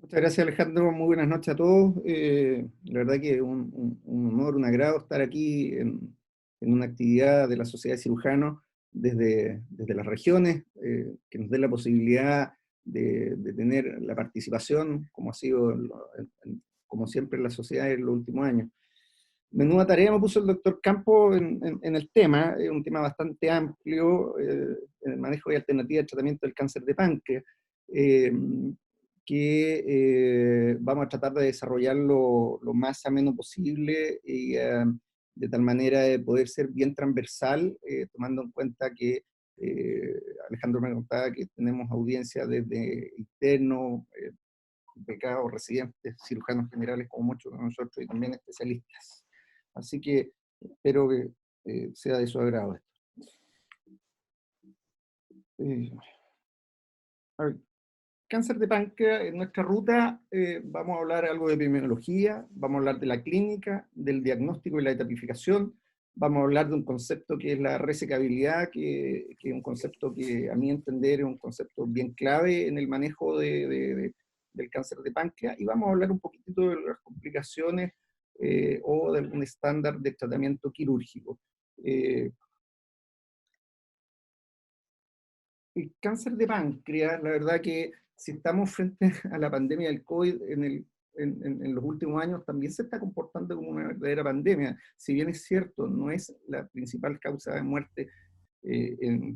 Muchas gracias, Alejandro. Muy buenas noches a todos. La verdad que es un honor, un agrado estar aquí en una actividad de la Sociedad de Cirujanos desde las regiones, que nos dé la posibilidad de tener la participación, como ha sido, como siempre, en la sociedad en los últimos años. Menuda tarea me puso el doctor Campo en el tema, es un tema bastante amplio, en el manejo de alternativas de tratamiento del cáncer de páncreas, eh, que vamos a tratar de desarrollarlo lo más ameno posible y de tal manera de poder ser bien transversal, tomando en cuenta que Alejandro me contaba que tenemos audiencia desde internos, becados, residentes, cirujanos generales como muchos de nosotros y también especialistas. Así que espero que sea de su agrado esto. Eh, a ver, cáncer de páncreas, en nuestra ruta vamos a hablar algo de epidemiología, vamos a hablar de la clínica, del diagnóstico y la etipificación, vamos a hablar de un concepto que es la resecabilidad, que es un concepto que a mi entender es un concepto bien clave en el manejo del cáncer de páncreas, y vamos a hablar un poquitito de las complicaciones o de algún estándar de tratamiento quirúrgico. Eh, el cáncer de páncreas, la verdad que si estamos frente a la pandemia del COVID en los últimos años, también se está comportando como una verdadera pandemia. Si bien es cierto, no es la principal causa de muerte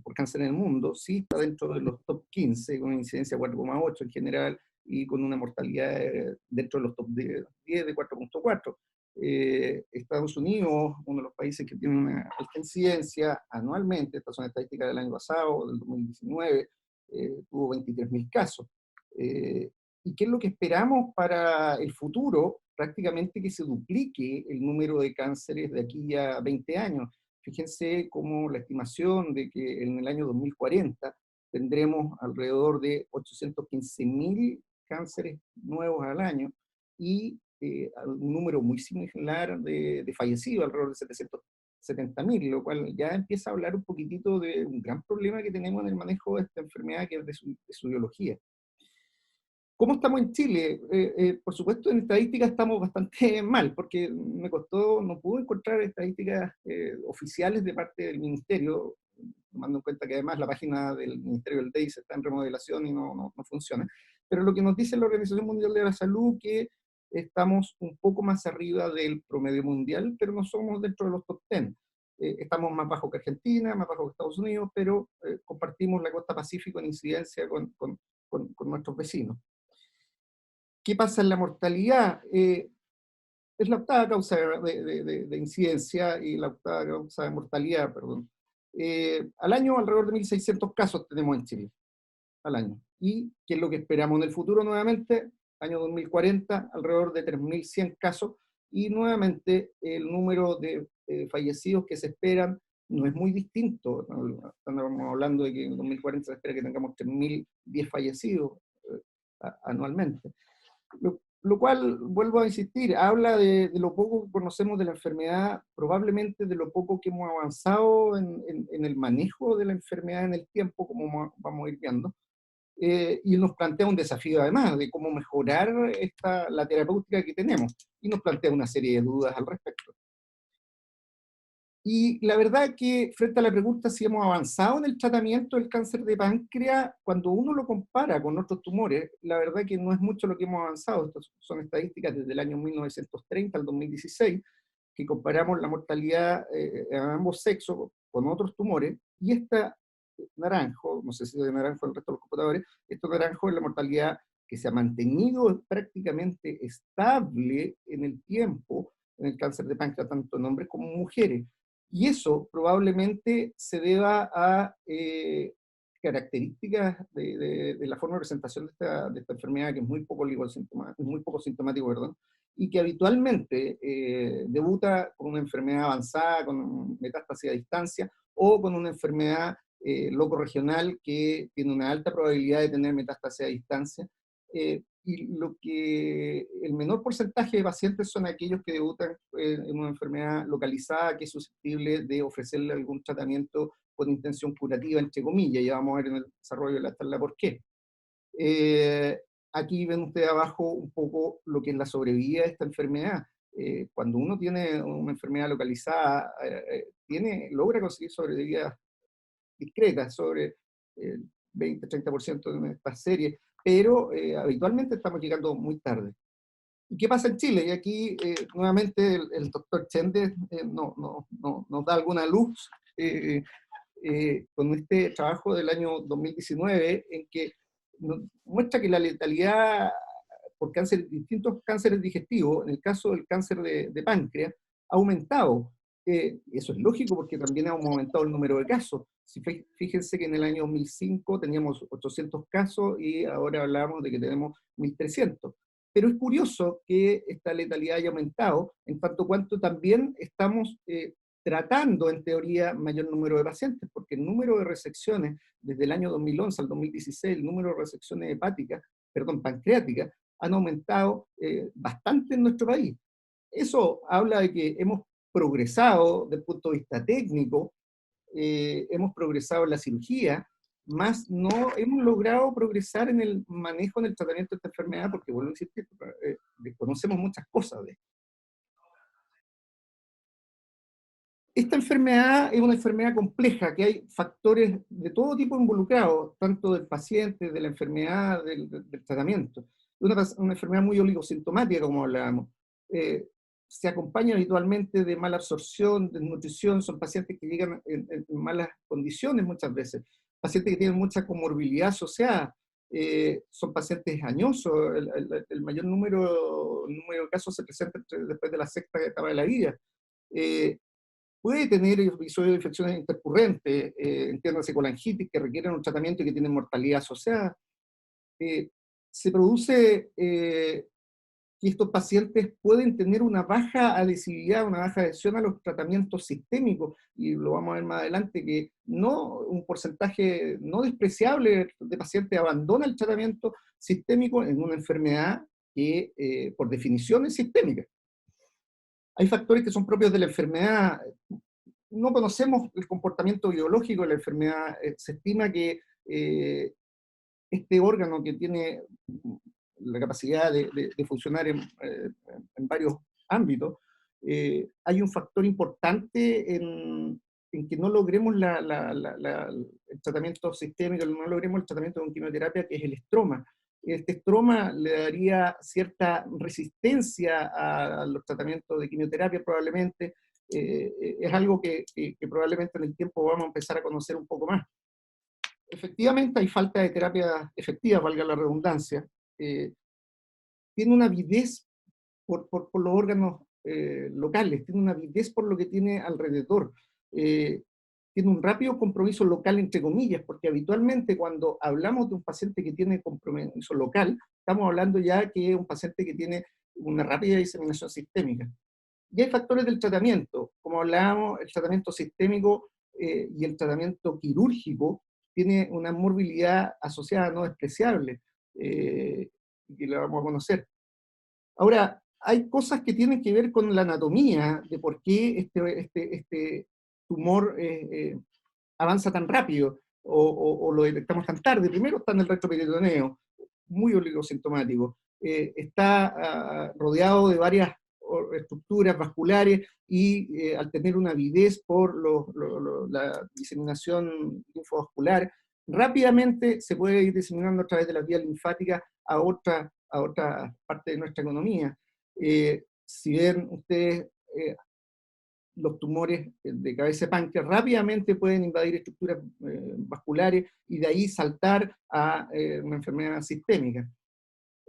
por cáncer en el mundo, sí está dentro de los top 15, con una incidencia de 4,8 en general, y con una mortalidad dentro de los top 10 de 4,4. Estados Unidos, uno de los países que tiene una alta incidencia anualmente, estas son estadísticas del año pasado, del 2019, tuvo 23.000 casos. Eh, ¿Y qué es lo que esperamos para el futuro? Prácticamente que se duplique el número de cánceres de aquí a 20 años. Fíjense cómo la estimación de que en el año 2040 tendremos alrededor de 815.000 cánceres nuevos al año y un número muy similar de fallecidos, alrededor de 770.000, lo cual ya empieza a hablar un poquitito de un gran problema que tenemos en el manejo de esta enfermedad, que es de su biología. ¿Cómo estamos en Chile? Por supuesto, en estadísticas estamos bastante mal, porque no pude encontrar estadísticas oficiales de parte del Ministerio, tomando en cuenta que además la página del Ministerio del DEIS está en remodelación y no funciona. Pero lo que nos dice la Organización Mundial de la Salud es que estamos un poco más arriba del promedio mundial, pero no somos dentro de los top 10. Estamos más bajo que Argentina, más bajo que Estados Unidos, pero compartimos la costa Pacífico en incidencia con nuestros vecinos. ¿Qué pasa en la mortalidad? Es la octava causa de incidencia y la octava causa de mortalidad, perdón. Al año alrededor de 1.600 casos tenemos en Chile, al año. ¿Y qué es lo que esperamos en el futuro nuevamente? Año 2040, alrededor de 3.100 casos, y nuevamente el número de fallecidos que se esperan no es muy distinto. Estamos hablando de que en 2040 se espera que tengamos 3.010 fallecidos anualmente. Lo cual, vuelvo a insistir, habla de lo poco que conocemos de la enfermedad, probablemente de lo poco que hemos avanzado en el manejo de la enfermedad en el tiempo, como vamos a ir viendo, y nos plantea un desafío además de cómo mejorar la terapéutica que tenemos, y nos plantea una serie de dudas al respecto. Y la verdad que frente a la pregunta si hemos avanzado en el tratamiento del cáncer de páncreas, cuando uno lo compara con otros tumores, la verdad que no es mucho lo que hemos avanzado. Estas son estadísticas desde el año 1930 al 2016, que comparamos la mortalidad a ambos sexos con otros tumores, y esta naranjo, no sé si de naranjo el resto de los computadores, esto naranjo es la mortalidad que se ha mantenido prácticamente estable en el tiempo en el cáncer de páncreas, tanto en hombres como en mujeres. Y eso probablemente se deba a características de la forma de presentación de esta enfermedad, que es muy poco sintomático, perdón, y que habitualmente debuta con una enfermedad avanzada, con metástasis a distancia, o con una enfermedad locorregional que tiene una alta probabilidad de tener metástasis a distancia. Y el menor porcentaje de pacientes son aquellos que debutan en una enfermedad localizada que es susceptible de ofrecerle algún tratamiento con intención curativa, entre comillas. Ya vamos a ver en el desarrollo de la charla por qué. Eh, aquí ven ustedes abajo un poco lo que es la sobrevida de esta enfermedad. Cuando uno tiene una enfermedad localizada, logra conseguir sobrevividas discretas, sobre el 20-30% de esta serie, pero habitualmente estamos llegando muy tarde. ¿Y qué pasa en Chile? Y aquí nuevamente el doctor Chende nos da alguna luz con este trabajo del año 2019 en que muestra que la letalidad por cáncer, distintos cánceres digestivos, en el caso del cáncer de páncreas, ha aumentado. Eso es lógico porque también ha aumentado el número de casos. Si fíjense que en el año 2005 teníamos 800 casos y ahora hablamos de que tenemos 1.300. Pero es curioso que esta letalidad haya aumentado, en tanto cuanto también estamos tratando, en teoría, mayor número de pacientes, porque el número de resecciones desde el año 2011 al 2016, el número de resecciones hepáticas, perdón, pancreáticas, han aumentado bastante en nuestro país. Eso habla de que hemos progresado desde el punto de vista técnico, hemos progresado en la cirugía, más no hemos logrado progresar en el manejo, en el tratamiento de esta enfermedad, porque, vuelvo a insistir, desconocemos muchas cosas de esto. Esta enfermedad es una enfermedad compleja, que hay factores de todo tipo involucrados, tanto del paciente, de la enfermedad, del tratamiento. Es una enfermedad muy oligosintomática, como hablábamos. Se acompaña habitualmente de mala absorción, desnutrición, son pacientes que llegan en malas condiciones muchas veces, pacientes que tienen mucha comorbilidad asociada, son pacientes añosos, el mayor número de casos se presenta después de la sexta etapa de la vida. Puede tener episodios de infecciones intercurrentes, entiéndase colangitis, que requieren un tratamiento y que tienen mortalidad asociada. Se produce que estos pacientes pueden tener una baja adhesividad, una baja adhesión a los tratamientos sistémicos, y lo vamos a ver más adelante, que no un porcentaje no despreciable de pacientes abandona el tratamiento sistémico en una enfermedad que por definición es sistémica. Hay factores que son propios de la enfermedad. No conocemos el comportamiento biológico de la enfermedad. Se estima que este órgano que tiene la capacidad de funcionar en varios ámbitos, hay un factor importante en que no logremos el tratamiento sistémico, no logremos el tratamiento con quimioterapia, que es el estroma. Este estroma le daría cierta resistencia a los tratamientos de quimioterapia probablemente. Es algo que probablemente en el tiempo vamos a empezar a conocer un poco más. Efectivamente hay falta de terapia efectiva, valga la redundancia. Tiene una avidez por los órganos locales, tiene una avidez por lo que tiene alrededor. Tiene un rápido compromiso local, entre comillas, porque habitualmente cuando hablamos de un paciente que tiene compromiso local, estamos hablando ya que es un paciente que tiene una rápida diseminación sistémica. Y hay factores del tratamiento, como hablábamos, el tratamiento sistémico y el tratamiento quirúrgico tiene una morbilidad asociada no despreciable, que la vamos a conocer. Ahora, hay cosas que tienen que ver con la anatomía de por qué este tumor avanza tan rápido o lo detectamos tan tarde. Primero está en el retroperitoneo, muy oligosintomático. Está rodeado de varias estructuras vasculares y al tener una avidez por la diseminación linfovascular, rápidamente se puede ir diseminando a través de las vías linfáticas a otra parte de nuestra economía. Si ven ustedes los tumores de cabeza de páncreas rápidamente pueden invadir estructuras vasculares y de ahí saltar a una enfermedad sistémica.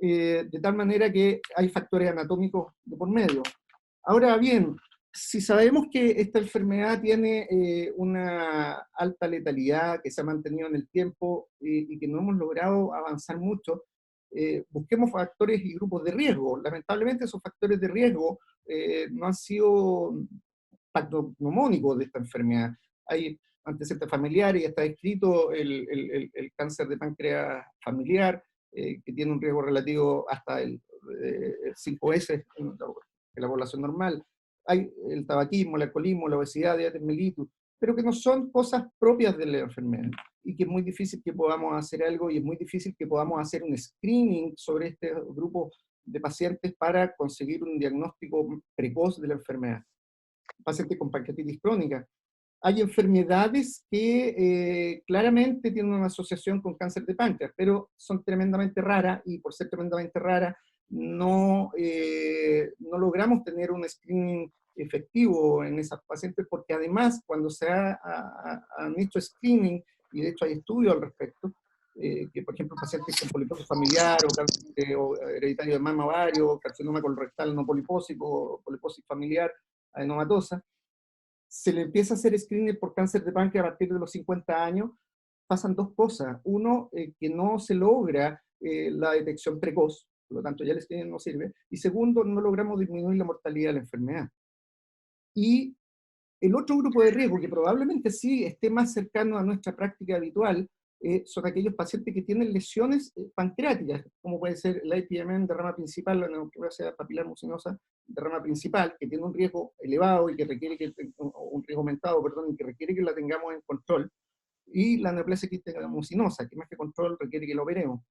De tal manera que hay factores anatómicos de por medio. Ahora bien, si sabemos que esta enfermedad tiene una alta letalidad que se ha mantenido en el tiempo y que no hemos logrado avanzar mucho, busquemos factores y grupos de riesgo. Lamentablemente esos factores de riesgo no han sido patognomónicos de esta enfermedad. Hay antecedentes familiares, ya está descrito el cáncer de páncreas familiar, que tiene un riesgo relativo hasta el 5 veces en la población normal. Hay el tabaquismo, el alcoholismo, la obesidad, diabetes mellitus. pero que no son cosas propias de la enfermedad y que es muy difícil que podamos hacer algo y es muy difícil que podamos hacer un screening sobre este grupo de pacientes para conseguir un diagnóstico precoz de la enfermedad. Pacientes con pancreatitis crónica. Hay enfermedades que claramente tienen una asociación con cáncer de páncreas, pero son tremendamente raras y por ser tremendamente raras no logramos tener un screening efectivo en esas pacientes porque además cuando han hecho screening, y de hecho hay estudios al respecto, que por ejemplo pacientes con poliposis familiar o hereditario de mama ovario, carcinoma colorectal no polipósico, poliposis familiar, adenomatosa, se le empieza a hacer screening por cáncer de páncreas a partir de los 50 años, pasan dos cosas. Uno, que no se logra la detección precoz, por lo tanto ya el screening no sirve. Y segundo, no logramos disminuir la mortalidad de la enfermedad. Y el otro grupo de riesgo, que probablemente sí esté más cercano a nuestra práctica habitual, son aquellos pacientes que tienen lesiones pancreáticas, como puede ser la IPMN de rama principal, la neoplasia papilar mucinosa de rama principal, que tiene un riesgo elevado y que requiere un riesgo aumentado, perdón, y que requiere que la tengamos en control, y la neoplasia quística mucinosa, que más que control requiere que la operemos.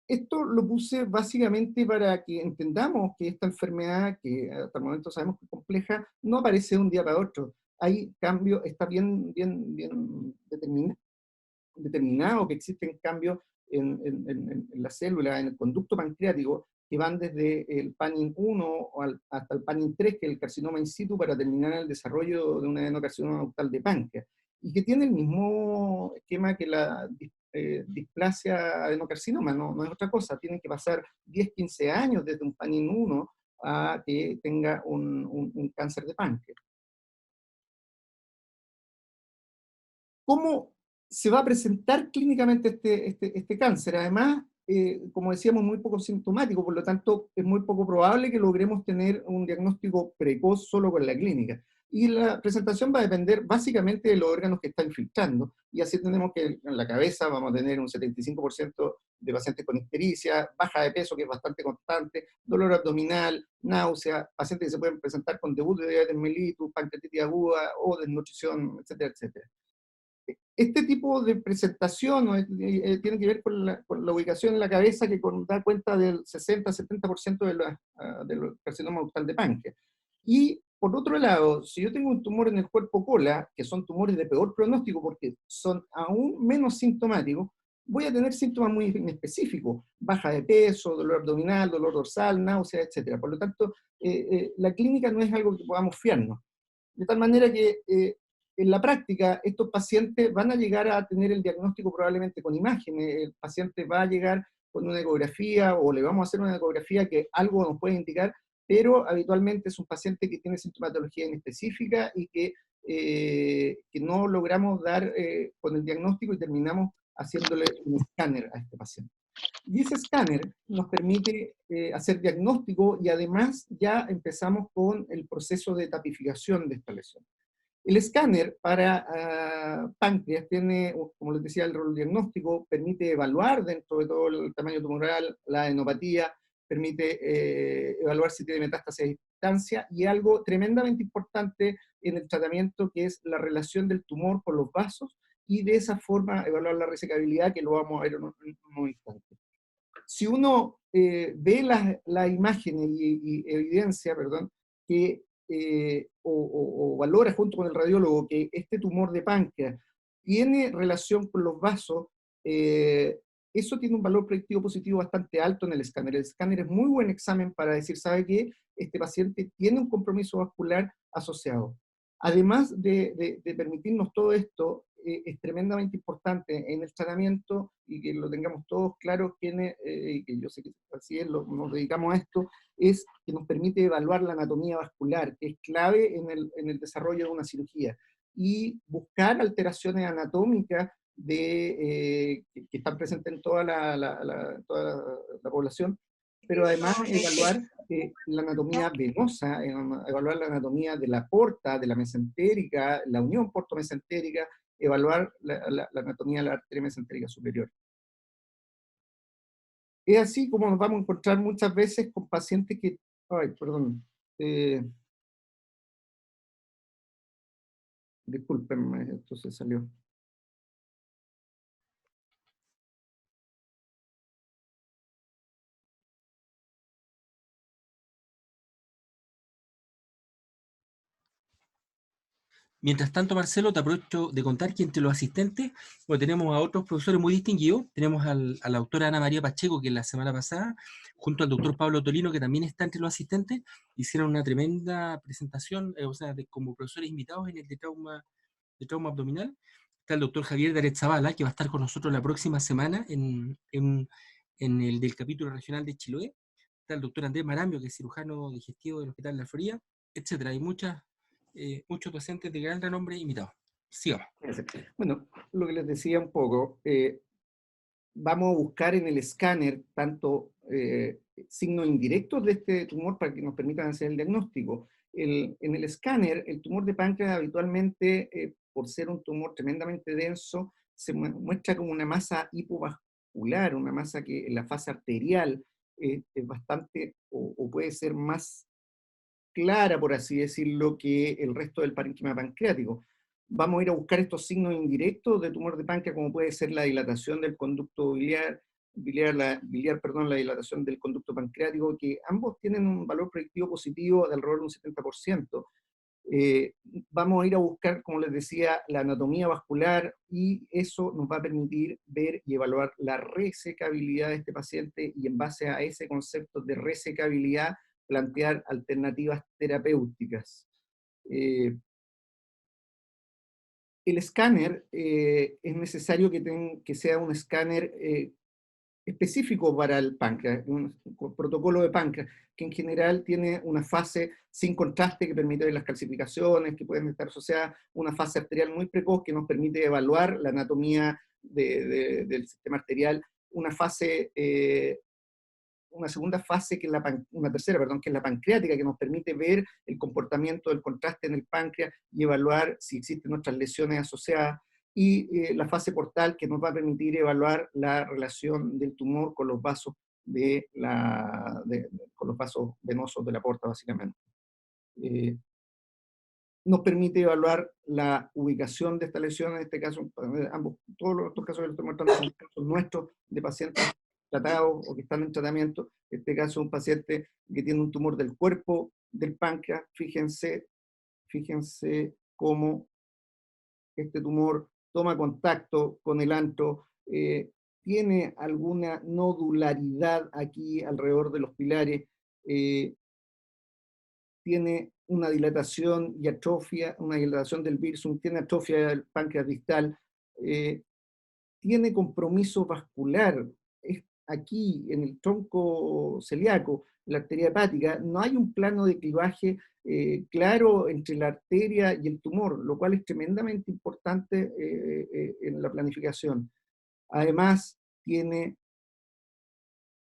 Esto lo puse básicamente para que entendamos que esta enfermedad, que hasta el momento sabemos que es compleja, no aparece de un día para otro. Hay cambios, está bien determinado que existen cambios en la célula, en el conducto pancreático, que van desde el PANIN 1 hasta el PANIN 3, que es el carcinoma in situ, para terminar el desarrollo de un adenocarcinoma ductal de páncreas, y que tiene el mismo esquema que la displasia adenocarcinoma, no es otra cosa, tienen que pasar 10, 15 años desde un PANIN 1 a que tenga un cáncer de páncreas. ¿Cómo se va a presentar clínicamente este cáncer? Además, como decíamos, muy poco sintomático, por lo tanto, es muy poco probable que logremos tener un diagnóstico precoz solo con la clínica. Y la presentación va a depender básicamente de los órganos que está infiltrando. Y así tenemos que en la cabeza vamos a tener un 75% de pacientes con ictericia, baja de peso, que es bastante constante, dolor abdominal, náusea, pacientes que se pueden presentar con debut de diabetes mellitus, pancreatitis aguda o desnutrición, etcétera, etcétera. Este tipo de presentación tiene que ver con la ubicación en la cabeza que da cuenta del 60-70% de los carcinomas ductal de páncreas. Y por otro lado, si yo tengo un tumor en el cuerpo cola, que son tumores de peor pronóstico porque son aún menos sintomáticos, voy a tener síntomas muy específicos, baja de peso, dolor abdominal, dolor dorsal, náuseas, etc. Por lo tanto, la clínica no es algo que podamos fiarnos. De tal manera que en la práctica estos pacientes van a llegar a tener el diagnóstico probablemente con imágenes, el paciente va a llegar con una ecografía o le vamos a hacer una ecografía que algo nos puede indicar, pero habitualmente es un paciente que tiene sintomatología inespecífica y que no logramos dar con el diagnóstico y terminamos haciéndole un escáner a este paciente. Y ese escáner nos permite hacer diagnóstico y además ya empezamos con el proceso de tapificación de esta lesión. El escáner para páncreas tiene, como les decía, el rol diagnóstico, permite evaluar dentro de todo el tamaño tumoral la adenopatía, permite evaluar si tiene metástasis a distancia y algo tremendamente importante en el tratamiento que es la relación del tumor con los vasos y de esa forma evaluar la resecabilidad que lo vamos a ver en un instante. Si uno ve las imágenes y evidencia, perdón, que, o valora junto con el radiólogo que este tumor de páncreas tiene relación con los vasos, eso tiene un valor predictivo positivo bastante alto en el escáner. El escáner es muy buen examen para decir, ¿sabe qué? Este paciente tiene un compromiso vascular asociado. Además de permitirnos todo esto, es tremendamente importante en el tratamiento y que lo tengamos todos claro, y que yo sé que así es, nos dedicamos a esto, es que nos permite evaluar la anatomía vascular, que es clave en el desarrollo de una cirugía, y buscar alteraciones anatómicas que están presentes en toda la población, pero además evaluar la anatomía venosa, evaluar la anatomía de la porta, de la mesentérica, la unión portomesentérica, evaluar la anatomía de la arteria mesentérica superior. Es así como nos vamos a encontrar muchas veces con pacientes que, ay, perdón, eh, Discúlpenme, esto se salió. Mientras tanto, Marcelo, te aprovecho de contar que entre los asistentes, bueno, tenemos a otros profesores muy distinguidos. Tenemos a la doctora Ana María Pacheco, que la semana pasada, junto al doctor Pablo Tolino, que también está entre los asistentes, hicieron una tremenda presentación, o sea, como profesores invitados en el de trauma abdominal. Está el doctor Javier Darezabala, que va a estar con nosotros la próxima semana en el del capítulo regional de Chiloé. Está el doctor Andrés Marambio, que es cirujano digestivo del Hospital de la Florida, etcétera. Hay muchos docentes de gran renombre invitados. Sigamos. Bueno, lo que les decía un poco, vamos a buscar en el escáner tanto signos indirectos de este tumor para que nos permitan hacer el diagnóstico. En el escáner, el tumor de páncreas habitualmente, por ser un tumor tremendamente denso, se muestra como una masa hipovascular, una masa que en la fase arterial es bastante, o puede ser más clara, por así decirlo, que el resto del parénquima pancreático. Vamos a ir a buscar estos signos indirectos de tumor de páncreas, como puede ser la dilatación del conducto biliar, la dilatación del conducto pancreático, que ambos tienen un valor predictivo positivo de alrededor de un 70%. Eh, Vamos a ir a buscar, como les decía, la anatomía vascular, y eso nos va a permitir ver y evaluar la resecabilidad de este paciente, y en base a ese concepto de resecabilidad plantear alternativas terapéuticas. El escáner es necesario que sea un escáner específico para el páncreas, un protocolo de páncreas, que en general tiene una fase sin contraste que permite ver las calcificaciones, que pueden estar asociadas, una fase arterial muy precoz que nos permite evaluar la anatomía del sistema arterial, una fase una segunda fase, que es una tercera, perdón, que es la pancreática, que nos permite ver el comportamiento del contraste en el páncreas y evaluar si existen otras lesiones asociadas, y la fase portal, que nos va a permitir evaluar la relación del tumor con los vasos con los vasos venosos de la porta, básicamente. Nos permite evaluar la ubicación de esta lesión, en este caso, todos estos casos que estoy mostrando son casos nuestros de pacientes tratados o que están en tratamiento. En este caso, un paciente que tiene un tumor del cuerpo del páncreas. Fíjense cómo este tumor toma contacto con el antro, tiene alguna nodularidad aquí alrededor de los pilares, eh, tiene una dilatación y atrofia, una dilatación del virsum, tiene atrofia del páncreas distal, eh, tiene compromiso vascular. Aquí, en el tronco celíaco, la arteria hepática, no hay un plano de clivaje claro entre la arteria y el tumor, lo cual es tremendamente importante en la planificación. Además, tiene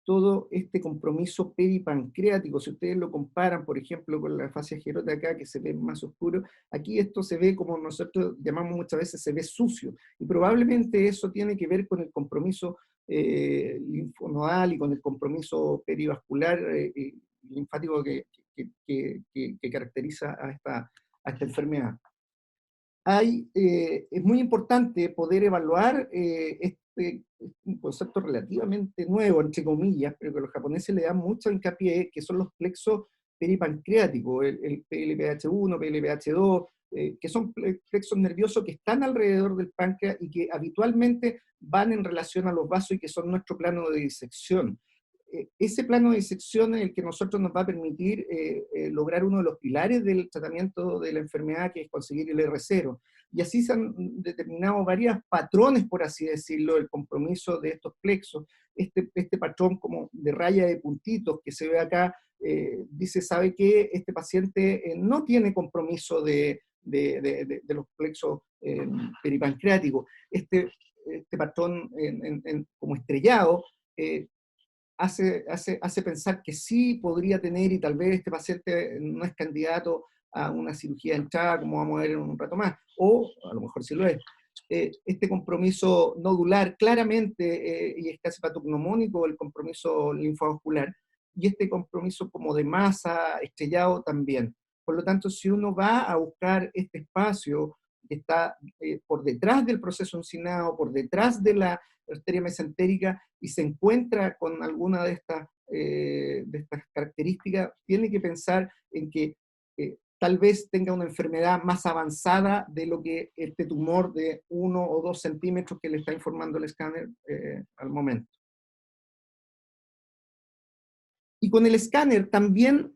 todo este compromiso peripancreático. Si ustedes lo comparan, por ejemplo, con la fascia agerota acá, que se ve más oscuro, aquí esto se ve, como nosotros llamamos muchas veces, se ve sucio. Y probablemente eso tiene que ver con el compromiso linfonodal y con el compromiso perivascular linfático que caracteriza a esta enfermedad. Es muy importante poder evaluar un concepto relativamente nuevo, entre comillas, pero que los japoneses le dan mucho hincapié, que son los plexos peripancreáticos, el PLPH1, PLPH2, que son plexos nerviosos que están alrededor del páncreas y que habitualmente van en relación a los vasos y que son nuestro plano de disección. Ese plano de disección es el que nosotros nos va a permitir lograr uno de los pilares del tratamiento de la enfermedad, que es conseguir el R0. Y así se han determinado varios patrones, por así decirlo, del compromiso de estos plexos. Este patrón como de raya de puntitos que se ve acá, dice, ¿sabe qué? Este paciente no tiene compromiso de los plexos peripancreáticos. Este patrón como estrellado hace pensar que sí podría tener, y tal vez este paciente no es candidato a una cirugía de entrada, como vamos a ver en un rato más, o a lo mejor sí lo es. Este compromiso nodular claramente, y es casi patognomónico el compromiso linfovascular, y este compromiso como de masa estrellado también. Por lo tanto, si uno va a buscar este espacio que está por detrás del proceso uncinado, por detrás de la arteria mesentérica, y se encuentra con alguna de estas características, tiene que pensar en que tal vez tenga una enfermedad más avanzada de lo que este tumor de 1 o 2 centímetros que le está informando el escáner al momento. Y con el escáner también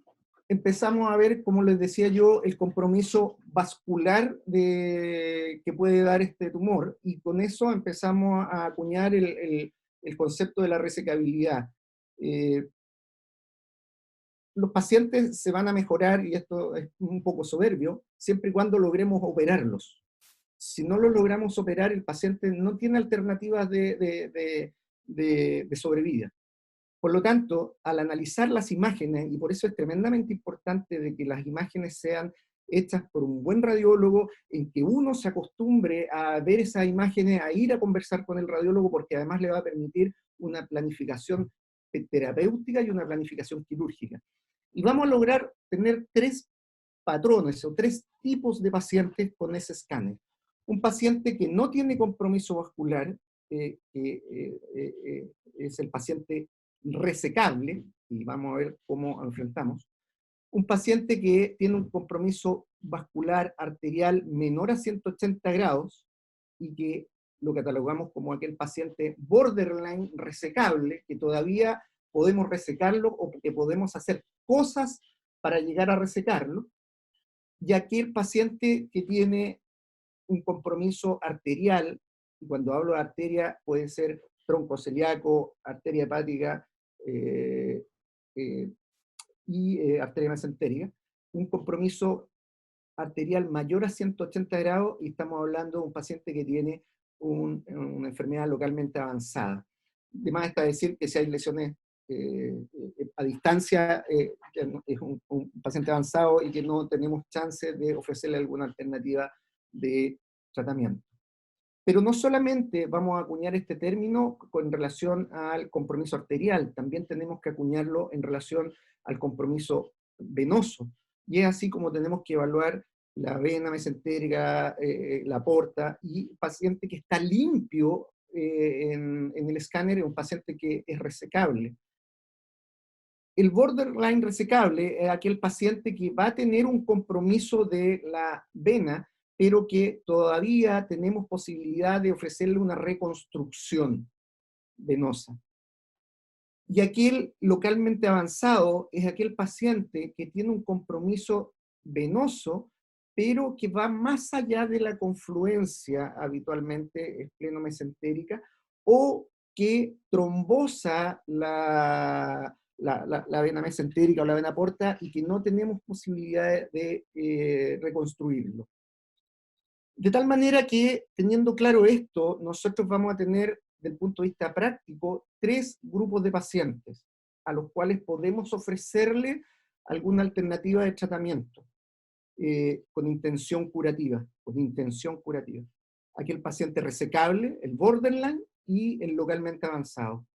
empezamos a ver, como les decía yo, el compromiso vascular que puede dar este tumor, y con eso empezamos a acuñar el concepto de la resecabilidad. Los pacientes se van a mejorar, y esto es un poco soberbio, siempre y cuando logremos operarlos. Si no lo logramos operar, el paciente no tiene alternativas de sobrevida. Por lo tanto, al analizar las imágenes, y por eso es tremendamente importante de que las imágenes sean hechas por un buen radiólogo, en que uno se acostumbre a ver esas imágenes, a ir a conversar con el radiólogo, porque además le va a permitir una planificación terapéutica y una planificación quirúrgica. Y vamos a lograr tener 3 patrones o 3 tipos de pacientes con ese escáner. Un paciente que no tiene compromiso vascular, es el paciente resecable, y vamos a ver cómo enfrentamos. Un paciente que tiene un compromiso vascular arterial menor a 180 grados, y que lo catalogamos como aquel paciente borderline resecable, que todavía podemos resecarlo o que podemos hacer cosas para llegar a resecarlo, y aquel paciente que tiene un compromiso arterial, y cuando hablo de arteria puede ser tronco celíaco, arteria hepática arteria mesentérica, un compromiso arterial mayor a 180 grados, y estamos hablando de un paciente que tiene una enfermedad localmente avanzada. Además está decir que si hay lesiones a distancia, es un paciente avanzado y que no tenemos chance de ofrecerle alguna alternativa de tratamiento. Pero no solamente vamos a acuñar este término con relación al compromiso arterial, también tenemos que acuñarlo en relación al compromiso venoso. Y es así como tenemos que evaluar la vena mesentérica, la aorta, y paciente que está limpio en el escáner es un paciente que es resecable. El borderline resecable es aquel paciente que va a tener un compromiso de la vena, pero que todavía tenemos posibilidad de ofrecerle una reconstrucción venosa. Y aquel localmente avanzado es aquel paciente que tiene un compromiso venoso, pero que va más allá de la confluencia habitualmente espleno-mesentérica, o que trombosa la vena mesentérica o la vena porta, y que no tenemos posibilidad de reconstruirlo. De tal manera que, teniendo claro esto, nosotros vamos a tener, desde el punto de vista práctico, 3 grupos de pacientes a los cuales podemos ofrecerle alguna alternativa de tratamiento con intención curativa, Aquel paciente resecable, el borderline, y el localmente avanzado.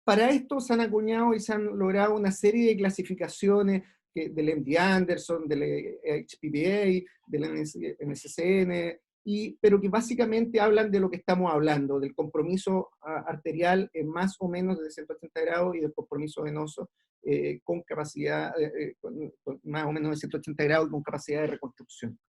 Para esto se han acuñado y se han logrado una serie de clasificaciones del MD Anderson, del HPBA, del NCCN, pero que básicamente hablan de lo que estamos hablando, del compromiso arterial en más o menos de 180 grados, y del compromiso venoso con capacidad, con más o menos de 180 grados y con capacidad de reconstrucción.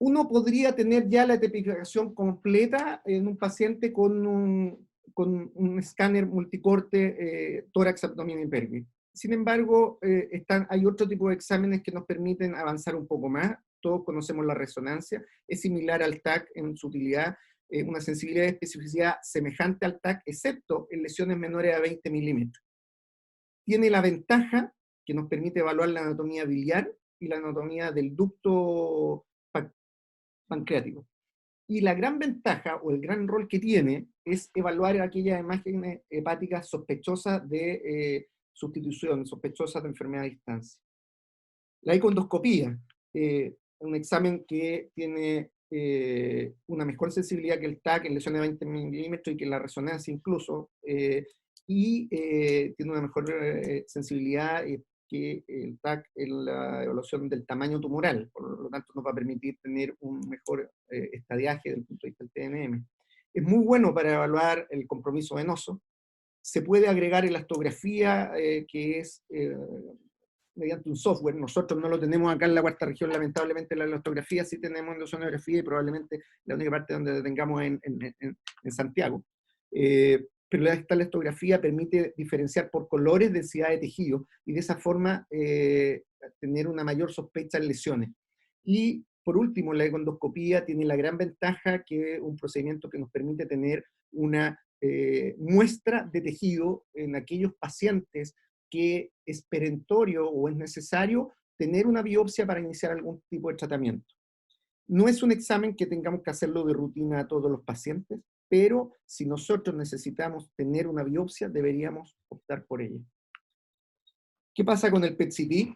Uno podría tener ya la tipificación completa en un paciente con un escáner multicorte tórax, abdomen y pelvis. Sin embargo, hay otro tipo de exámenes que nos permiten avanzar un poco más. Todos conocemos la resonancia, es similar al TAC en su utilidad, una sensibilidad y especificidad semejante al TAC, excepto en lesiones menores a 20 milímetros. Tiene la ventaja que nos permite evaluar la anatomía biliar y la anatomía del ducto pancreático. Y la gran ventaja o el gran rol que tiene es evaluar aquellas imágenes hepáticas sospechosas de sustitución, sospechosas de enfermedad a distancia. La econdoscopía, un examen que tiene una mejor sensibilidad que el TAC en lesiones de 20 milímetros y que la resonancia incluso, y tiene una mejor sensibilidad que el TAC en la evaluación del tamaño tumoral, por lo tanto nos va a permitir tener un mejor estadiaje desde el punto de vista del TNM. Es muy bueno para evaluar el compromiso venoso. Se puede agregar elastografía, que es mediante un software. Nosotros no lo tenemos acá en la cuarta región, lamentablemente la elastografía sí tenemos en la sonografía y probablemente la única parte donde tengamos en Santiago. Pero esta elastografía permite diferenciar por colores densidad de tejido y de esa forma tener una mayor sospecha en lesiones. Y por último, la econdoscopía tiene la gran ventaja que es un procedimiento que nos permite tener una muestra de tejido en aquellos pacientes que es perentorio o es necesario tener una biopsia para iniciar algún tipo de tratamiento. No es un examen que tengamos que hacerlo de rutina a todos los pacientes, pero si nosotros necesitamos tener una biopsia, deberíamos optar por ella. ¿Qué pasa con el PET-CT?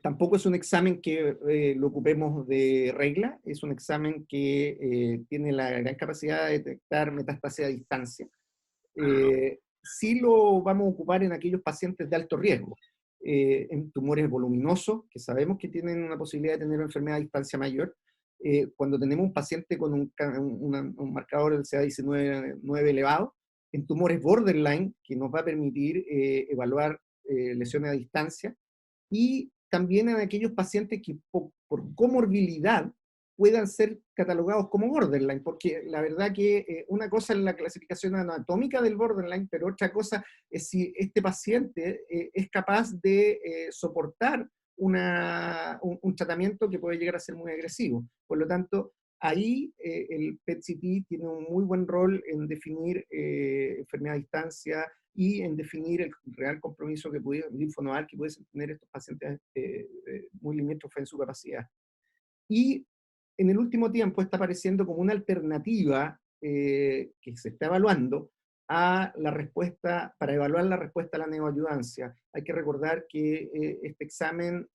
Tampoco es un examen que lo ocupemos de regla, es un examen que tiene la gran capacidad de detectar metástasis a distancia. Sí lo vamos a ocupar en aquellos pacientes de alto riesgo, en tumores voluminosos, que sabemos que tienen una posibilidad de tener una enfermedad a distancia mayor. Cuando tenemos un paciente con un marcador del CA19-9 elevado, en tumores borderline, que nos va a permitir evaluar lesiones a distancia, y también en aquellos pacientes que por comorbilidad puedan ser catalogados como borderline, porque la verdad que una cosa es la clasificación anatómica del borderline, pero otra cosa es si este paciente es capaz de soportar un tratamiento que puede llegar a ser muy agresivo. Por lo tanto, ahí el PET-CT tiene un muy buen rol en definir enfermedad a distancia y en definir el real compromiso que linfonodal que pueden tener estos pacientes muy limítrofes en su capacidad. Y en el último tiempo está apareciendo como una alternativa que se está evaluando a la respuesta, para evaluar la respuesta a la neoadjuvancia. Hay que recordar que este examen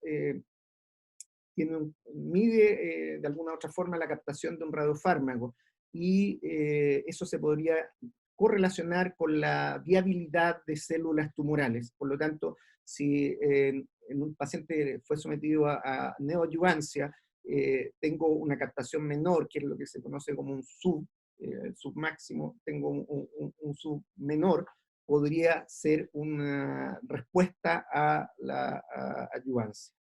mide de alguna u otra forma la captación de un radiofármaco y eso se podría correlacionar con la viabilidad de células tumorales. Por lo tanto, si en un paciente fue sometido a neoadjuvancia, tengo una captación menor, que es lo que se conoce como un submáximo, tengo un sub menor, podría ser una respuesta a la adjuvancia.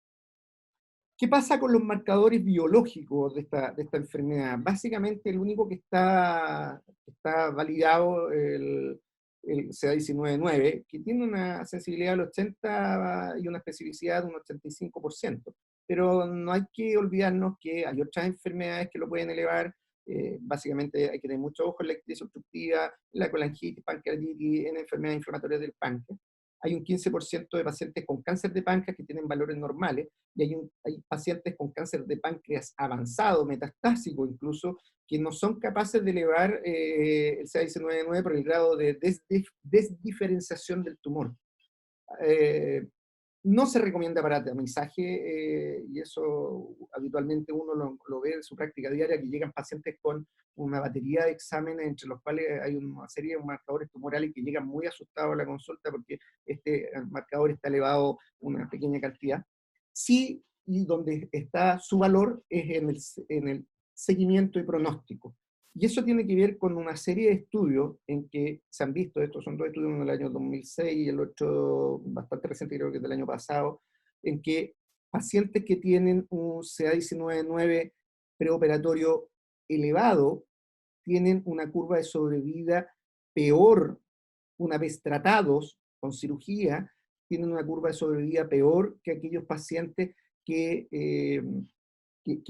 ¿Qué pasa con los marcadores biológicos de esta enfermedad? Básicamente el único que está validado el CA19-9, que tiene una sensibilidad del 80 y una especificidad de un 85%. Pero no hay que olvidarnos que hay otras enfermedades que lo pueden elevar. Básicamente hay que tener mucho ojo en la ictericia obstructiva, la colangitis, pancreatitis, en enfermedades inflamatorias del páncreas. Hay un 15% de pacientes con cáncer de páncreas que tienen valores normales, y hay pacientes con cáncer de páncreas avanzado, metastásico incluso, que no son capaces de elevar el CA19-9 por el grado de desdiferenciación del tumor. No se recomienda para tamizaje, y eso habitualmente uno lo ve en su práctica diaria, que llegan pacientes con una batería de exámenes, entre los cuales hay una serie de marcadores tumorales que llegan muy asustados a la consulta porque este marcador está elevado una pequeña cantidad. Sí, y donde está su valor es en el seguimiento y pronóstico. Y eso tiene que ver con una serie de estudios en que se han visto, estos son dos estudios, uno del año 2006 y el otro bastante reciente, creo que es del año pasado, en que pacientes que tienen un CA19-9 preoperatorio elevado tienen una curva de sobrevida peor una vez tratados con cirugía, tienen una curva de sobrevida peor que aquellos pacientes que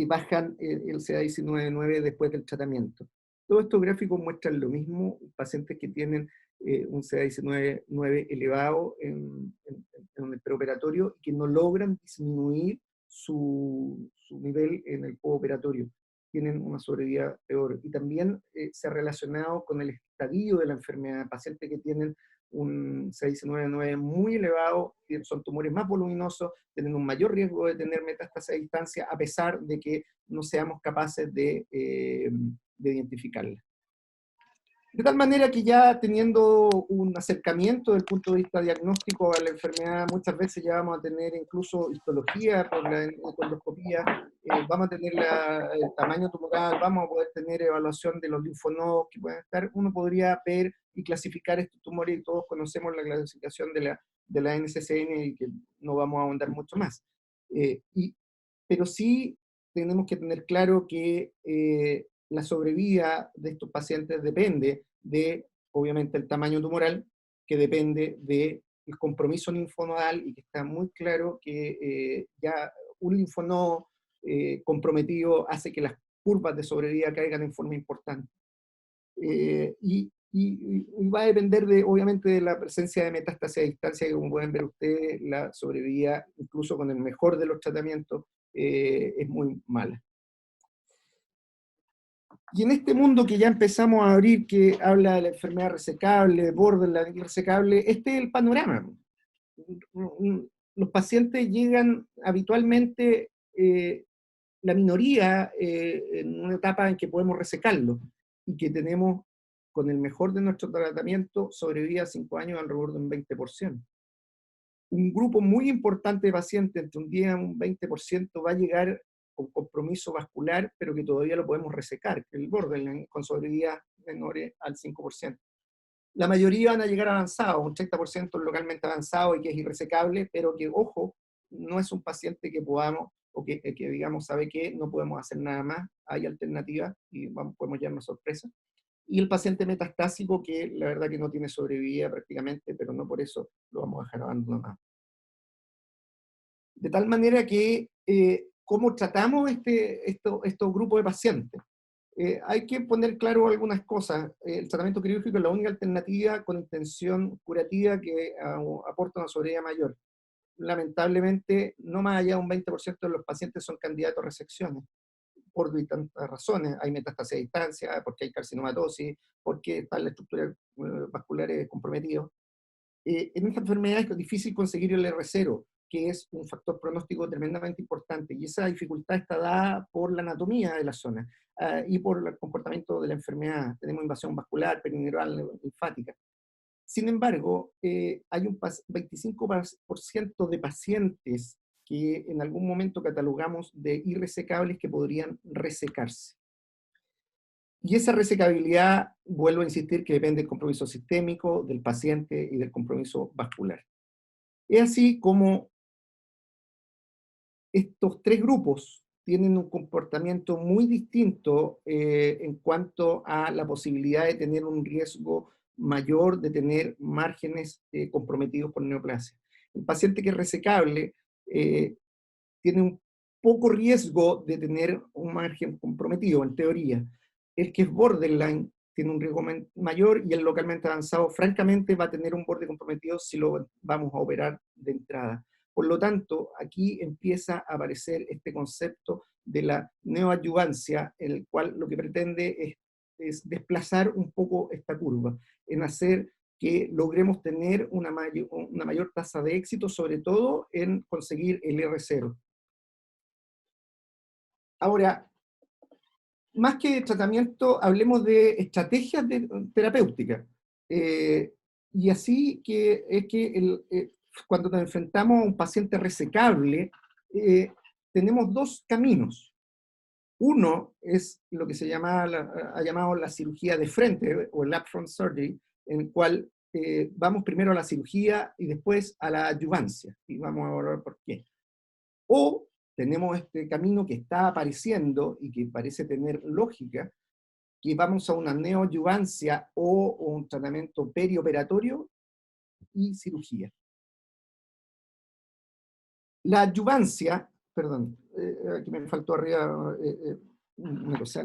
bajan el CA19-9 después del tratamiento. Todos estos gráficos muestran lo mismo, pacientes que tienen un CA19-9 elevado en el preoperatorio y que no logran disminuir su nivel en el postoperatorio. Tienen una sobrevida peor. Y también se ha relacionado con el estadio de la enfermedad. Pacientes que tienen un CA19-9 muy elevado, son tumores más voluminosos, tienen un mayor riesgo de tener metástasis a distancia, a pesar de que no seamos capaces de identificarla. De tal manera que ya teniendo un acercamiento desde el punto de vista diagnóstico a la enfermedad, muchas veces ya vamos a tener incluso histología por la endoscopía, vamos a tener el tamaño tumoral, vamos a poder tener evaluación de los linfonodos que pueden estar. Uno podría ver y clasificar estos tumores, y todos conocemos la clasificación de la NCCN, y que no vamos a ahondar mucho más. Pero sí tenemos que tener claro que la sobrevida de estos pacientes depende de, obviamente, el tamaño tumoral, que depende del compromiso linfonodal, y que está muy claro que ya un linfonodo comprometido hace que las curvas de sobrevida caigan en forma importante. Y va a depender, obviamente, de la presencia de metástasis a distancia, que como pueden ver ustedes, la sobrevida, incluso con el mejor de los tratamientos, es muy mala. Y en este mundo que ya empezamos a abrir, que habla de la enfermedad resecable, borderline resecable, este es el panorama. Los pacientes llegan habitualmente, la minoría, en una etapa en que podemos resecarlo, y que tenemos, con el mejor de nuestro tratamiento, sobrevida a 5 años alrededor de un 20%. Un grupo muy importante de pacientes, entre un 10 a un 20%, va a llegar con compromiso vascular, pero que todavía lo podemos resecar, que el borderline, con sobrevida menores al 5%. La mayoría van a llegar avanzados, un 30% localmente avanzado y que es irresecable, pero que, ojo, no es un paciente que podamos, o que digamos, sabe que no podemos hacer nada más, hay alternativas y podemos llevarnos sorpresa. Y el paciente metastásico, que la verdad que no tiene sobrevida prácticamente, pero no por eso lo vamos a dejar abandonado. De tal manera que, ¿cómo tratamos estos grupos de pacientes? Hay que poner claro algunas cosas. El tratamiento quirúrgico es la única alternativa con intención curativa que aporta una sobrevida mayor. Lamentablemente, no más allá de un 20% de los pacientes son candidatos a resecciones, por tantas razones. Hay metástasis a distancia, porque hay carcinomatosis, porque está la estructura vascular comprometida. En esta enfermedad es difícil conseguir el R0, que es un factor pronóstico tremendamente importante, y esa dificultad está dada por la anatomía de la zona y por el comportamiento de la enfermedad. Tenemos invasión vascular, perineural, linfática. Sin embargo, hay un 25% de pacientes que en algún momento catalogamos de irresecables, que podrían resecarse. Y esa resecabilidad, vuelvo a insistir, que depende del compromiso sistémico, del paciente y del compromiso vascular. Es así como estos tres grupos tienen un comportamiento muy distinto en cuanto a la posibilidad de tener un riesgo mayor de tener márgenes comprometidos por neoplasia. El paciente que es resecable tiene un poco riesgo de tener un margen comprometido, en teoría. El que es borderline tiene un riesgo mayor, y el localmente avanzado, francamente, va a tener un borde comprometido si lo vamos a operar de entrada. Por lo tanto, aquí empieza a aparecer este concepto de la neoadyuvancia, en el cual lo que pretende es desplazar un poco esta curva, en hacer que logremos tener una mayor tasa de éxito, sobre todo en conseguir el R0. Ahora, más que de tratamiento, hablemos de estrategias terapéuticas. Y así que es que cuando nos enfrentamos a un paciente resecable, tenemos dos caminos. Uno es lo que se ha llamado la cirugía de frente, o el upfront surgery, en el cual vamos primero a la cirugía y después a la adyuvancia, y vamos a hablar por qué. O tenemos este camino que está apareciendo y que parece tener lógica, que vamos a una neoadyuvancia o un tratamiento perioperatorio y cirugía. La adyuvancia, perdón, aquí me faltó arriba una cosa.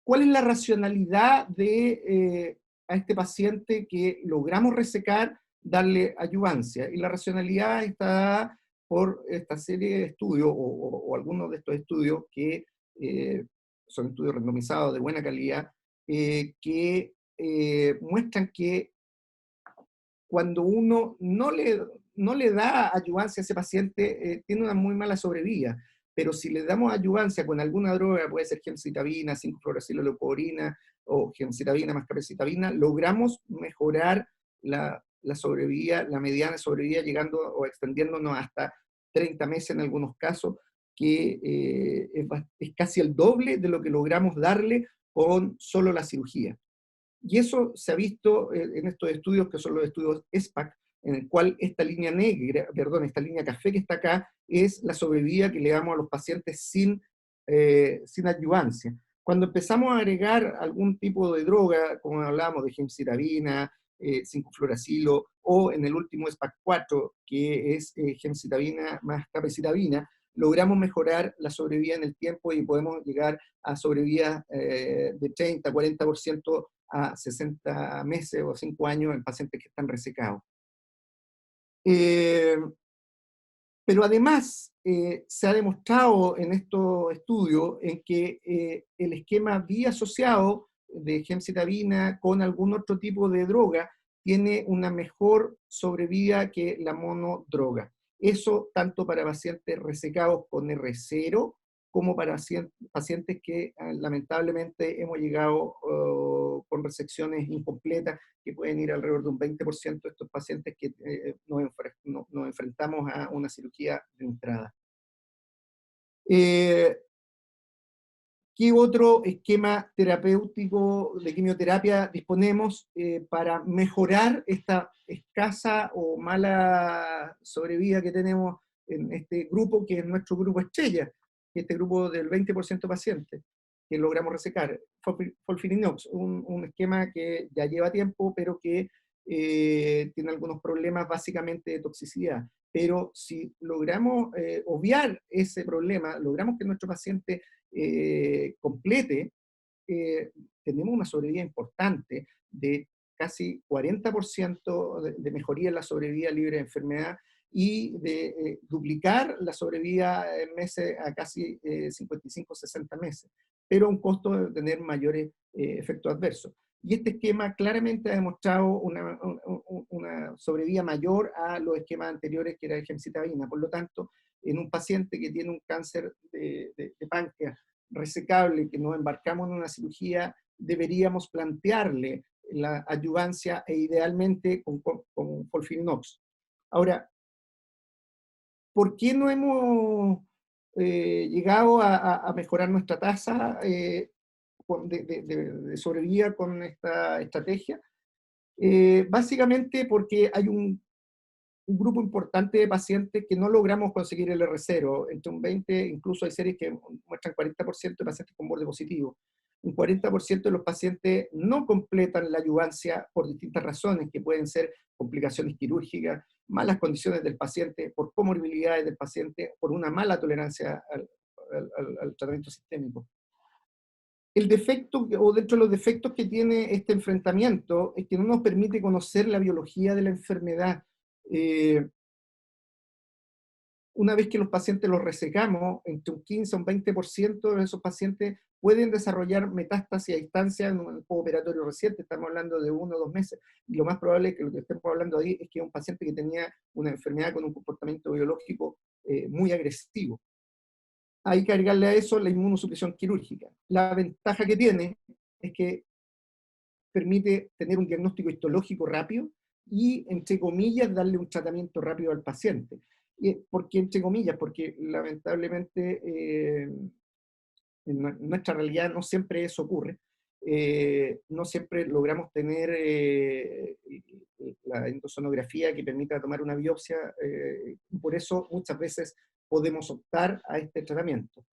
¿Cuál es la racionalidad de a este paciente que logramos resecar, darle adyuvancia? Y la racionalidad está dada por esta serie de estudios, o algunos de estos estudios que son estudios randomizados de buena calidad, que muestran que cuando uno no le da adyuvancia a ese paciente, tiene una muy mala sobrevida. Pero si le damos adyuvancia con alguna droga, puede ser gemcitabina, 5-fluorosiloleucovorina, o gemcitabina más capecitabina, logramos mejorar la sobrevida, la mediana sobrevida, llegando o extendiéndonos hasta 30 meses en algunos casos, que es casi el doble de lo que logramos darle con solo la cirugía. Y eso se ha visto en estos estudios, que son los estudios SPAC, en el cual esta línea negra, perdón, esta línea café que está acá, es la sobrevida que le damos a los pacientes sin adyuvancia. Cuando empezamos a agregar algún tipo de droga, como hablábamos de gemcitabina, 5-fluoracilo, o en el último SPAC4, que es gemcitabina más capecitabina, logramos mejorar la sobrevida en el tiempo y podemos llegar a sobrevida de 30, 40% a 60 meses o 5 años en pacientes que están resecados. Pero además, se ha demostrado en estos estudios en que el esquema biasociado de gemcitabina con algún otro tipo de droga tiene una mejor sobrevida que la monodroga. Eso tanto para pacientes resecados con R0 como para pacientes que lamentablemente hemos llegado con resecciones incompletas, que pueden ir alrededor de un 20% de estos pacientes que nos enfrentamos a una cirugía de entrada. ¿Qué otro esquema terapéutico de quimioterapia disponemos para mejorar esta escasa o mala sobrevida que tenemos en este grupo, que es nuestro grupo estrella, este grupo del 20% de pacientes que logramos resecar? FOLFIRINOX, un esquema que ya lleva tiempo, pero que tiene algunos problemas básicamente de toxicidad. Pero si logramos obviar ese problema, logramos que nuestro paciente complete, tenemos una sobrevida importante de casi 40% de mejoría en la sobrevida libre de enfermedad y de duplicar la sobrevida en meses a casi 55-60 meses, pero a un costo de tener mayores efectos adversos. Y este esquema claramente ha demostrado una sobrevida mayor a los esquemas anteriores, que era el gemcitabina. Por lo tanto, en un paciente que tiene un cáncer de páncreas resecable, que nos embarcamos en una cirugía, deberíamos plantearle la adyuvancia e idealmente con FOLFIRINOX. Ahora, ¿por qué no hemos llegado a mejorar nuestra tasa de sobrevida con esta estrategia? Básicamente porque hay un grupo importante de pacientes que no logramos conseguir el R0, entre un 20, incluso hay series que muestran 40% de pacientes con borde positivo. Un 40% de los pacientes no completan la adyuvancia por distintas razones, que pueden ser complicaciones quirúrgicas, malas condiciones del paciente, por comorbilidades del paciente, por una mala tolerancia al tratamiento sistémico. El defecto, o dentro de los defectos que tiene este enfrentamiento, es que no nos permite conocer la biología de la enfermedad. Una vez que los pacientes los resecamos, entre un 15 a un 20% de esos pacientes pueden desarrollar metástasis a distancia en un postoperatorio reciente, estamos hablando de 1 o 2 meses, y lo más probable es que lo que estemos hablando ahí es que es un paciente que tenía una enfermedad con un comportamiento biológico muy agresivo. Hay que agregarle a eso la inmunosupresión quirúrgica. La ventaja que tiene es que permite tener un diagnóstico histológico rápido y, entre comillas, darle un tratamiento rápido al paciente. ¿Por qué entre comillas? Porque lamentablemente en nuestra realidad no siempre eso ocurre. No siempre logramos tener la endosonografía que permita tomar una biopsia, y por eso muchas veces podemos optar a este tratamiento.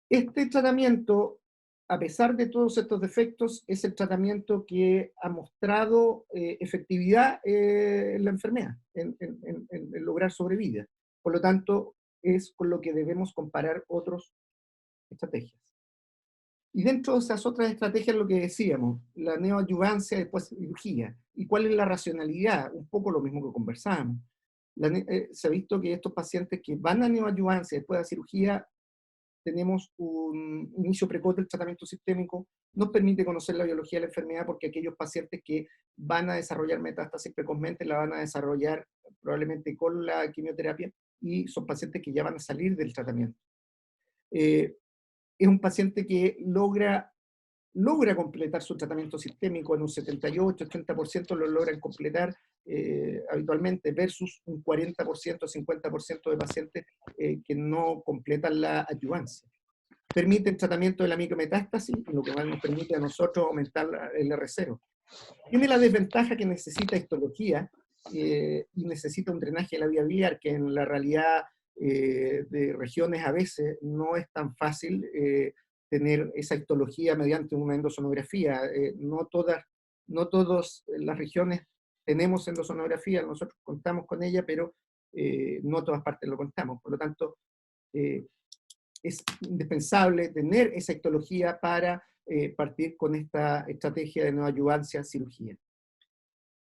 Este tratamiento, a pesar de todos estos defectos, es el tratamiento que ha mostrado efectividad en la enfermedad, en lograr sobrevida. Por lo tanto, es con lo que debemos comparar otras estrategias. Y dentro de esas otras estrategias, lo que decíamos, la neoadyuvancia después de cirugía. ¿Y cuál es la racionalidad? Un poco lo mismo que conversábamos. Se ha visto que estos pacientes que van a neoadyuvancia después de la cirugía, tenemos un inicio precoz del tratamiento sistémico, nos permite conocer la biología de la enfermedad, porque aquellos pacientes que van a desarrollar metástasis precozmente la van a desarrollar probablemente con la quimioterapia, y son pacientes que ya van a salir del tratamiento. Es un paciente que logra logra completar su tratamiento sistémico en un 78-80% lo logran completar habitualmente, versus un 40%, 50% de pacientes que no completan la adyuvancia. Permite el tratamiento de la micrometástasis, lo que nos permite a nosotros aumentar el R0. Tiene la desventaja que necesita histología y necesita un drenaje de la vía biliar, que en la realidad de regiones a veces no es tan fácil tener esa histología mediante una endosonografía. No todas las regiones tenemos endosonografía, nosotros contamos con ella, pero no todas partes lo contamos. Por lo tanto, es indispensable tener esa histología para partir con esta estrategia de neoadyuvancia cirugía.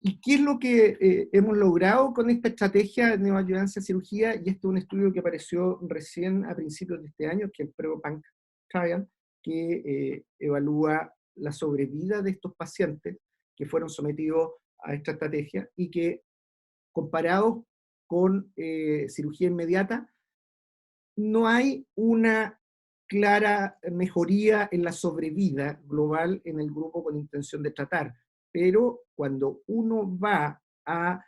¿Y qué es lo que hemos logrado con esta estrategia de neoadyuvancia cirugía? Y este es un estudio que apareció recién a principios de este año, que es el PREOPANC Trial, que evalúa la sobrevida de estos pacientes que fueron sometidos a esta estrategia y que, comparados con cirugía inmediata, no hay una clara mejoría en la sobrevida global en el grupo con intención de tratar. Pero cuando uno va a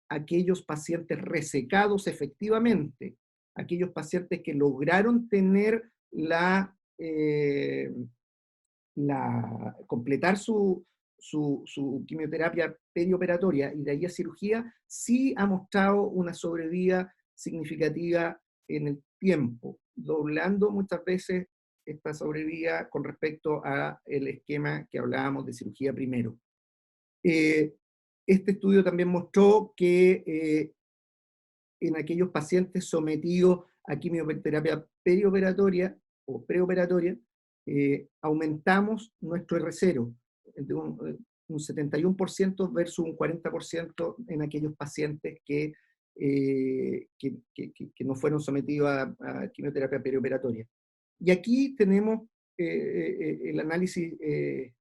aquellos pacientes resecados efectivamente, aquellos pacientes que lograron tener completar su quimioterapia perioperatoria y de ahí a cirugía, sí ha mostrado una sobrevida significativa en el tiempo, doblando muchas veces esta sobrevida con respecto al esquema que hablábamos de cirugía primero. Este estudio también mostró que en aquellos pacientes sometidos a quimioterapia perioperatoria o preoperatoria, aumentamos nuestro R0 de un 71% versus un 40% en aquellos pacientes que no fueron sometidos a quimioterapia perioperatoria. Y aquí tenemos el análisis de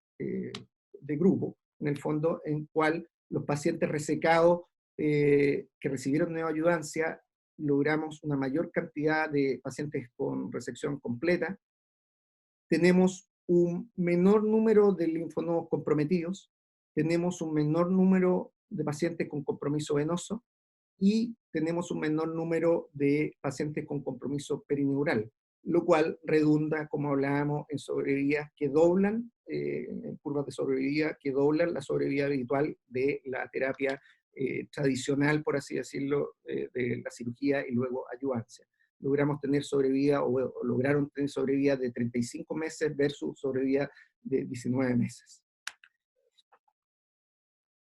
grupo, en el fondo, en cual los pacientes resecados que recibieron neoadyuvancia, logramos una mayor cantidad de pacientes con resección completa. Tenemos un menor número de linfonodos comprometidos, tenemos un menor número de pacientes con compromiso venoso y tenemos un menor número de pacientes con compromiso perineural, lo cual redunda, como hablábamos, en sobrevidas que doblan, en curvas de sobrevida que doblan la sobrevida habitual de la terapia tradicional, por así decirlo, de la cirugía y luego adyuvancia. Logramos tener sobrevida, o lograron tener sobrevida de 35 meses versus sobrevida de 19 meses.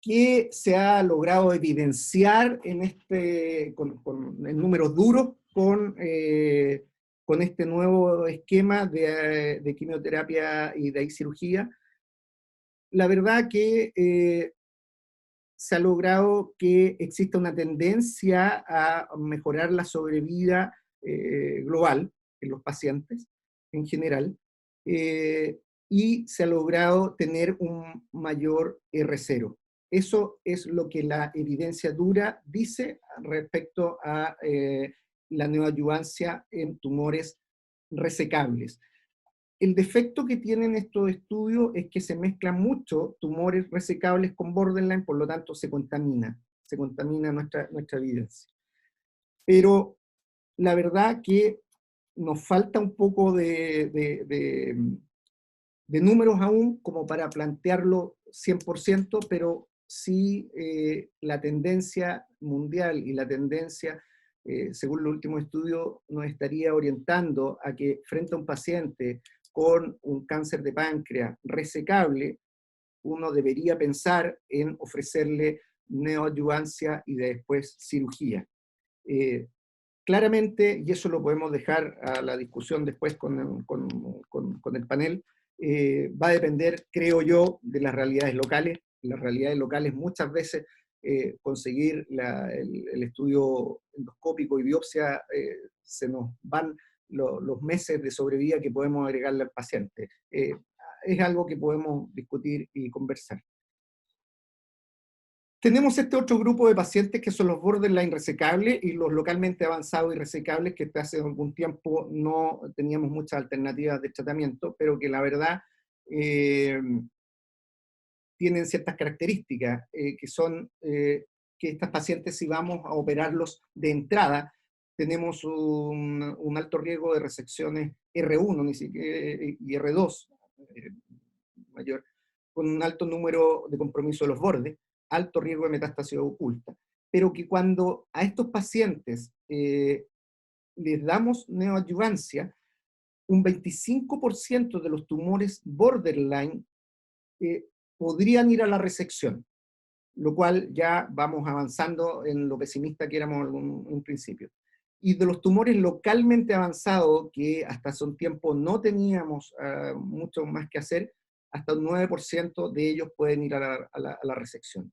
¿Qué se ha logrado evidenciar en en números duros con este nuevo esquema de quimioterapia y de cirugía? La verdad que se ha logrado que exista una tendencia a mejorar la sobrevida global en los pacientes en general, y se ha logrado tener un mayor R0. Eso es lo que la evidencia dura dice respecto a la neoadyuvancia en tumores resecables. El defecto que tienen estos estudios es que se mezclan mucho tumores resecables con borderline, por lo tanto se contamina nuestra evidencia. Pero la verdad que nos falta un poco de números aún como para plantearlo 100%, pero sí la tendencia mundial y la tendencia, según el último estudio, nos estaría orientando a que frente a un paciente con un cáncer de páncreas resecable, uno debería pensar en ofrecerle neoadyuvancia y después cirugía. Claramente, y eso lo podemos dejar a la discusión después con el panel, va a depender, creo yo, de las realidades locales. Las realidades locales muchas veces conseguir el estudio endoscópico y biopsia se nos van los meses de sobrevida que podemos agregarle al paciente. Es algo que podemos discutir y conversar. Tenemos este otro grupo de pacientes que son los borderline resecables y los localmente avanzados y resecables, que hace algún tiempo no teníamos muchas alternativas de tratamiento, pero que la verdad tienen ciertas características, que son que estas pacientes, si vamos a operarlos de entrada, tenemos un alto riesgo de resecciones R1 ni siquiera, y R2 mayor, con un alto número de compromiso de los bordes, alto riesgo de metástasis oculta, pero que cuando a estos pacientes les damos neoadyuvancia, un 25% de los tumores borderline podrían ir a la resección, lo cual ya vamos avanzando en lo pesimista que éramos en un principio. Y de los tumores localmente avanzados, que hasta hace un tiempo no teníamos mucho más que hacer, hasta un 9% de ellos pueden ir a la resección.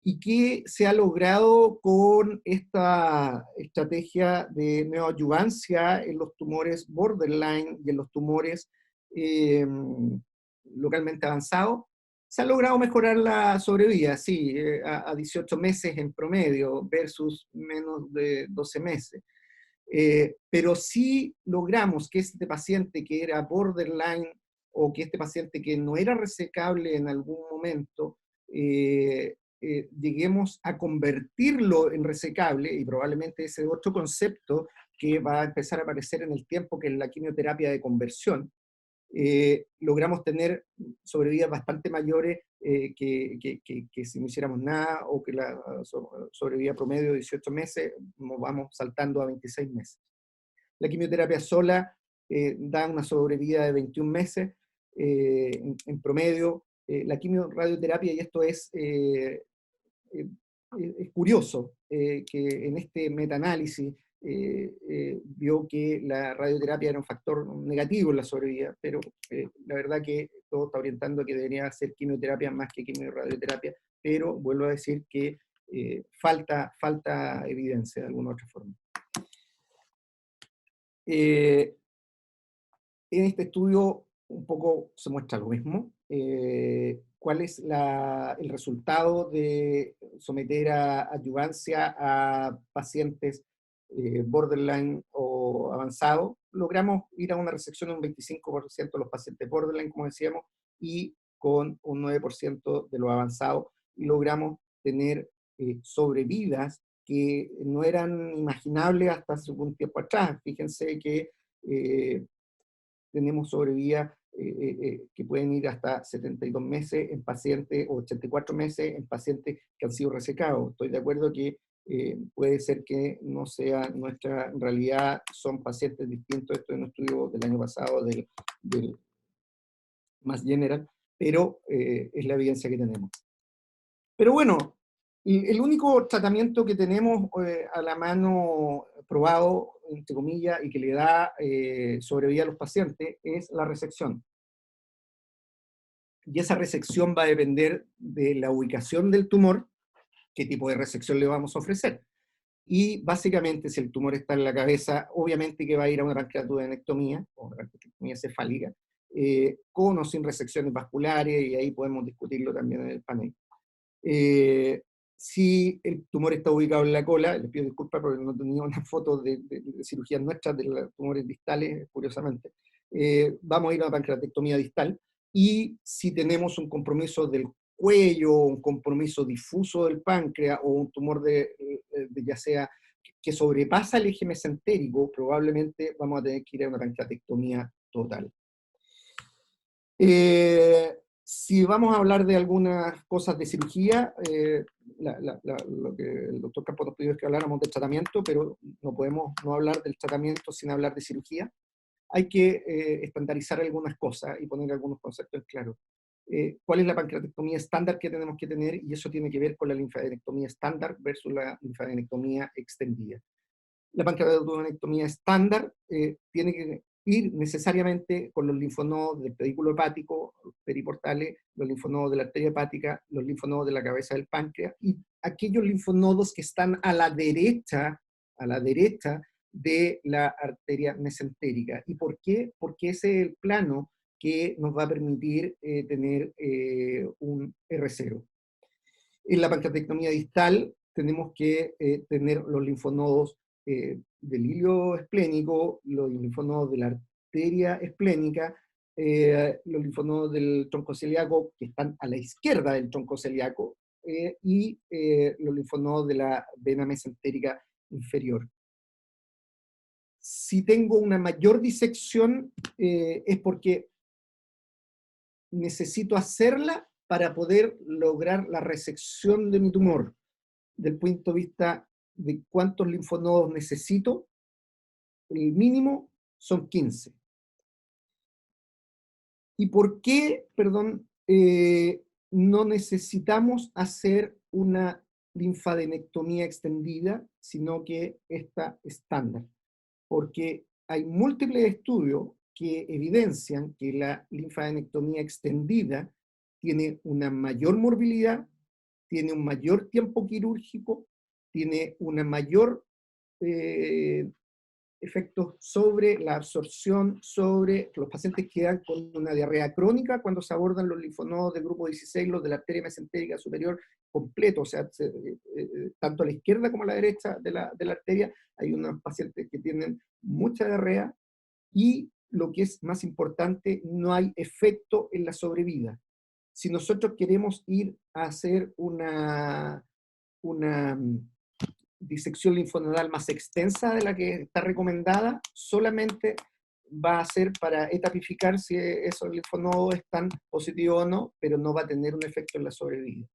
¿Y qué se ha logrado con esta estrategia de neoadyuvancia en los tumores borderline y en los tumores localmente avanzados? Se ha logrado mejorar la sobrevida, sí, a 18 meses en promedio versus menos de 12 meses. Pero sí logramos que este paciente que era borderline o que este paciente que no era resecable en algún momento, lleguemos a convertirlo en resecable, y probablemente ese otro concepto que va a empezar a aparecer en el tiempo, que es la quimioterapia de conversión. Logramos tener sobrevidas bastante mayores que si no hiciéramos nada, o que la sobrevida promedio de 18 meses, nos vamos saltando a 26 meses. La quimioterapia sola da una sobrevida de 21 meses en promedio. La quimioradioterapia, y esto es curioso, que en este metaanálisis vio que la radioterapia era un factor negativo en la sobrevida, pero la verdad que todo está orientando a que debería ser quimioterapia más que quimioradioterapia, pero vuelvo a decir que falta evidencia de alguna otra forma. En este estudio un poco se muestra lo mismo. ¿Cuál es el resultado de someter a adyuvancia a pacientes borderline o avanzado? Logramos ir a una resección de un 25% de los pacientes borderline, como decíamos, y con un 9% de los avanzados, y logramos tener sobrevidas que no eran imaginables hasta hace un tiempo atrás. Fíjense que tenemos sobrevida que pueden ir hasta 72 meses en pacientes, o 84 meses en pacientes que han sido resecados. Estoy de acuerdo que puede ser que no sea nuestra realidad, son pacientes distintos. Esto es un estudio del año pasado, del Mass General, pero es la evidencia que tenemos. Pero bueno, el único tratamiento que tenemos a la mano probado, entre comillas, y que le da sobrevida a los pacientes es la resección. Y esa resección va a depender de la ubicación del tumor, qué tipo de resección le vamos a ofrecer. Y básicamente, si el tumor está en la cabeza, obviamente que va a ir a una pancreatodenectomía, o una pancreatectomía cefálica, con o sin resecciones vasculares, y ahí podemos discutirlo también en el panel. Si el tumor está ubicado en la cola, les pido disculpas porque no tenía una foto de cirugías nuestras de los tumores distales, curiosamente, vamos a ir a una pancreatectomía distal. Y si tenemos un compromiso del cuello, un compromiso difuso del páncreas, o un tumor ya sea que sobrepasa el eje mesentérico, probablemente vamos a tener que ir a una pancreatectomía total. Si vamos a hablar de algunas cosas de cirugía, lo que el doctor Campos nos pidió es que habláramos del tratamiento, pero no podemos no hablar del tratamiento sin hablar de cirugía. Hay que estandarizar algunas cosas y poner algunos conceptos en claro. ¿Cuál es la pancreatectomía estándar que tenemos que tener? Y eso tiene que ver con la linfadenectomía estándar versus la linfadenectomía extendida. La pancreatectomía estándar tiene que ir necesariamente con los linfonodos del pedículo hepático, periportales, los linfonodos de la arteria hepática, los linfonodos de la cabeza del páncreas, y aquellos linfonodos que están a la derecha de la arteria mesentérica. ¿Y por qué? Porque ese es el plano que nos va a permitir tener un R0. En la pancreatectomía distal tenemos que tener los linfonodos del hilio esplénico, los linfonodos de la arteria esplénica, los linfonodos del tronco celíaco que están a la izquierda del tronco celíaco, y los linfonodos de la vena mesentérica inferior. Si tengo una mayor disección, es porque necesito hacerla para poder lograr la resección de mi tumor. Del punto de vista de cuántos linfonodos necesito, el mínimo son 15. ¿Y por qué, perdón, no necesitamos hacer una linfadenectomía extendida, sino que esta estándar? Porque hay múltiples estudios que evidencian que la linfadenectomía extendida tiene una mayor morbilidad, tiene un mayor tiempo quirúrgico, tiene una mayor efectos sobre la absorción, sobre los pacientes que quedan con una diarrea crónica cuando se abordan los linfonodos del grupo 16, los de la arteria mesentérica superior completo, o sea, tanto a la izquierda como a la derecha de la arteria, hay unos pacientes que tienen mucha diarrea, y lo que es más importante, no hay efecto en la sobrevida. Si nosotros queremos ir a hacer una disección linfonodal más extensa de la que está recomendada, solamente va a ser para etapificar si esos linfonodos están positivos o no, pero no va a tener un efecto en la sobrevida.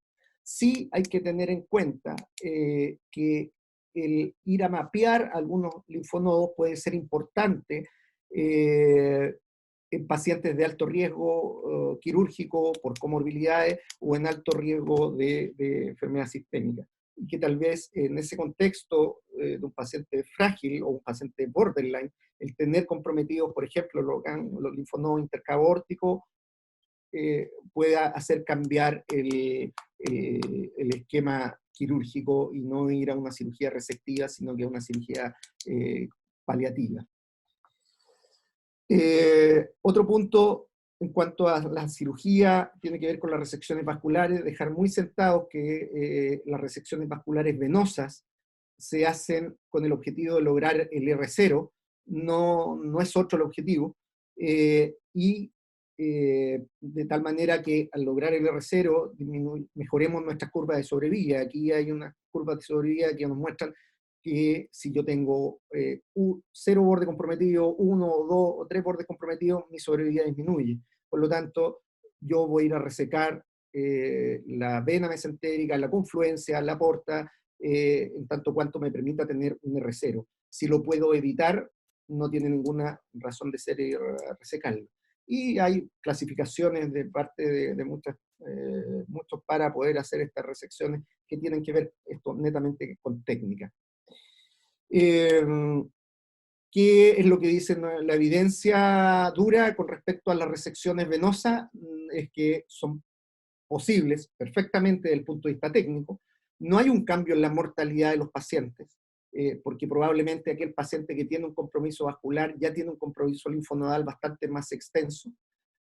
Sí hay que tener en cuenta que el ir a mapear algunos linfonodos puede ser importante en pacientes de alto riesgo quirúrgico por comorbilidades o en alto riesgo de enfermedad sistémica. Y que tal vez en ese contexto de un paciente frágil o un paciente borderline, el tener comprometidos, por ejemplo, los linfonodos intercabórticos, pueda hacer cambiar el esquema quirúrgico y no ir a una cirugía resectiva, sino que a una cirugía paliativa. Otro punto en cuanto a la cirugía tiene que ver con las resecciones vasculares, dejar muy sentados que las resecciones vasculares venosas se hacen con el objetivo de lograr el R0, no es otro el objetivo, y de tal manera que al lograr el R0 mejoremos nuestras curvas de sobrevida. Aquí hay unas curvas de sobrevida que nos muestran que si yo tengo 0 borde comprometido, 1 o 2 o 3 bordes comprometidos, mi sobrevida disminuye. Por lo tanto, yo voy a ir a resecar la vena mesentérica, la confluencia, la porta, en tanto cuanto me permita tener un R0. Si lo puedo evitar, no tiene ninguna razón de ser resecarlo. Y hay clasificaciones de parte de muchos para poder hacer estas resecciones que tienen que ver esto netamente con técnica. ¿Qué es lo que dice la evidencia dura con respecto a las resecciones venosas? Es que son posibles perfectamente desde el punto de vista técnico. No hay un cambio en la mortalidad de los pacientes, porque probablemente aquel paciente que tiene un compromiso vascular ya tiene un compromiso linfonodal bastante más extenso.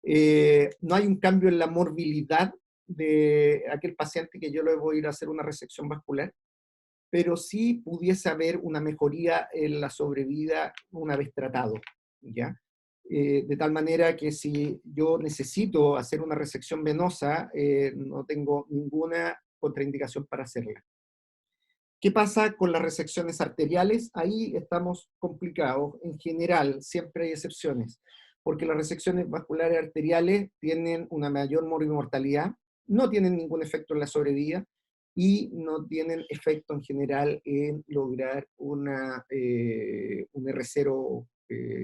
No hay un cambio en la morbilidad de aquel paciente que yo le voy a ir a hacer una resección vascular, pero sí pudiese haber una mejoría en la sobrevida una vez tratado, ¿ya? De tal manera que si yo necesito hacer una resección venosa, no tengo ninguna contraindicación para hacerla. ¿Qué pasa con las resecciones arteriales? Ahí estamos complicados. En general, siempre hay excepciones, porque las resecciones vasculares arteriales tienen una mayor mortalidad, no tienen ningún efecto en la sobrevida, y no tienen efecto en general en lograr un R0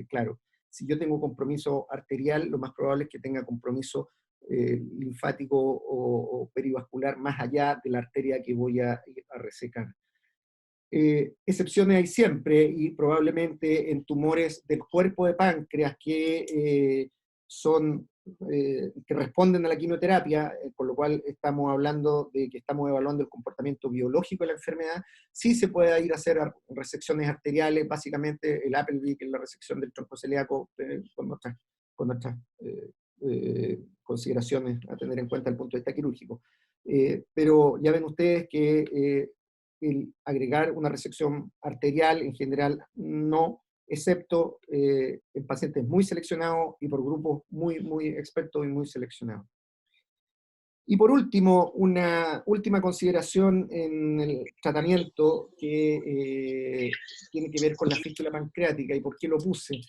claro. Si yo tengo compromiso arterial, lo más probable es que tenga compromiso linfático o perivascular más allá de la arteria que voy a resecar. Excepciones hay siempre, y probablemente en tumores del cuerpo de páncreas que que responden a la quimioterapia, con lo cual estamos hablando de que estamos evaluando el comportamiento biológico de la enfermedad, sí se puede ir a hacer resecciones arteriales, básicamente el Appleby, que es la resección del tronco celíaco, con nuestras consideraciones a tener en cuenta desde el punto de vista quirúrgico. Pero ya ven ustedes que el agregar una resección arterial en general no excepto en pacientes muy seleccionados y por grupos muy expertos y muy seleccionados. Y por último, una última consideración en el tratamiento que tiene que ver con la fístula pancreática. ¿Y por qué lo puse?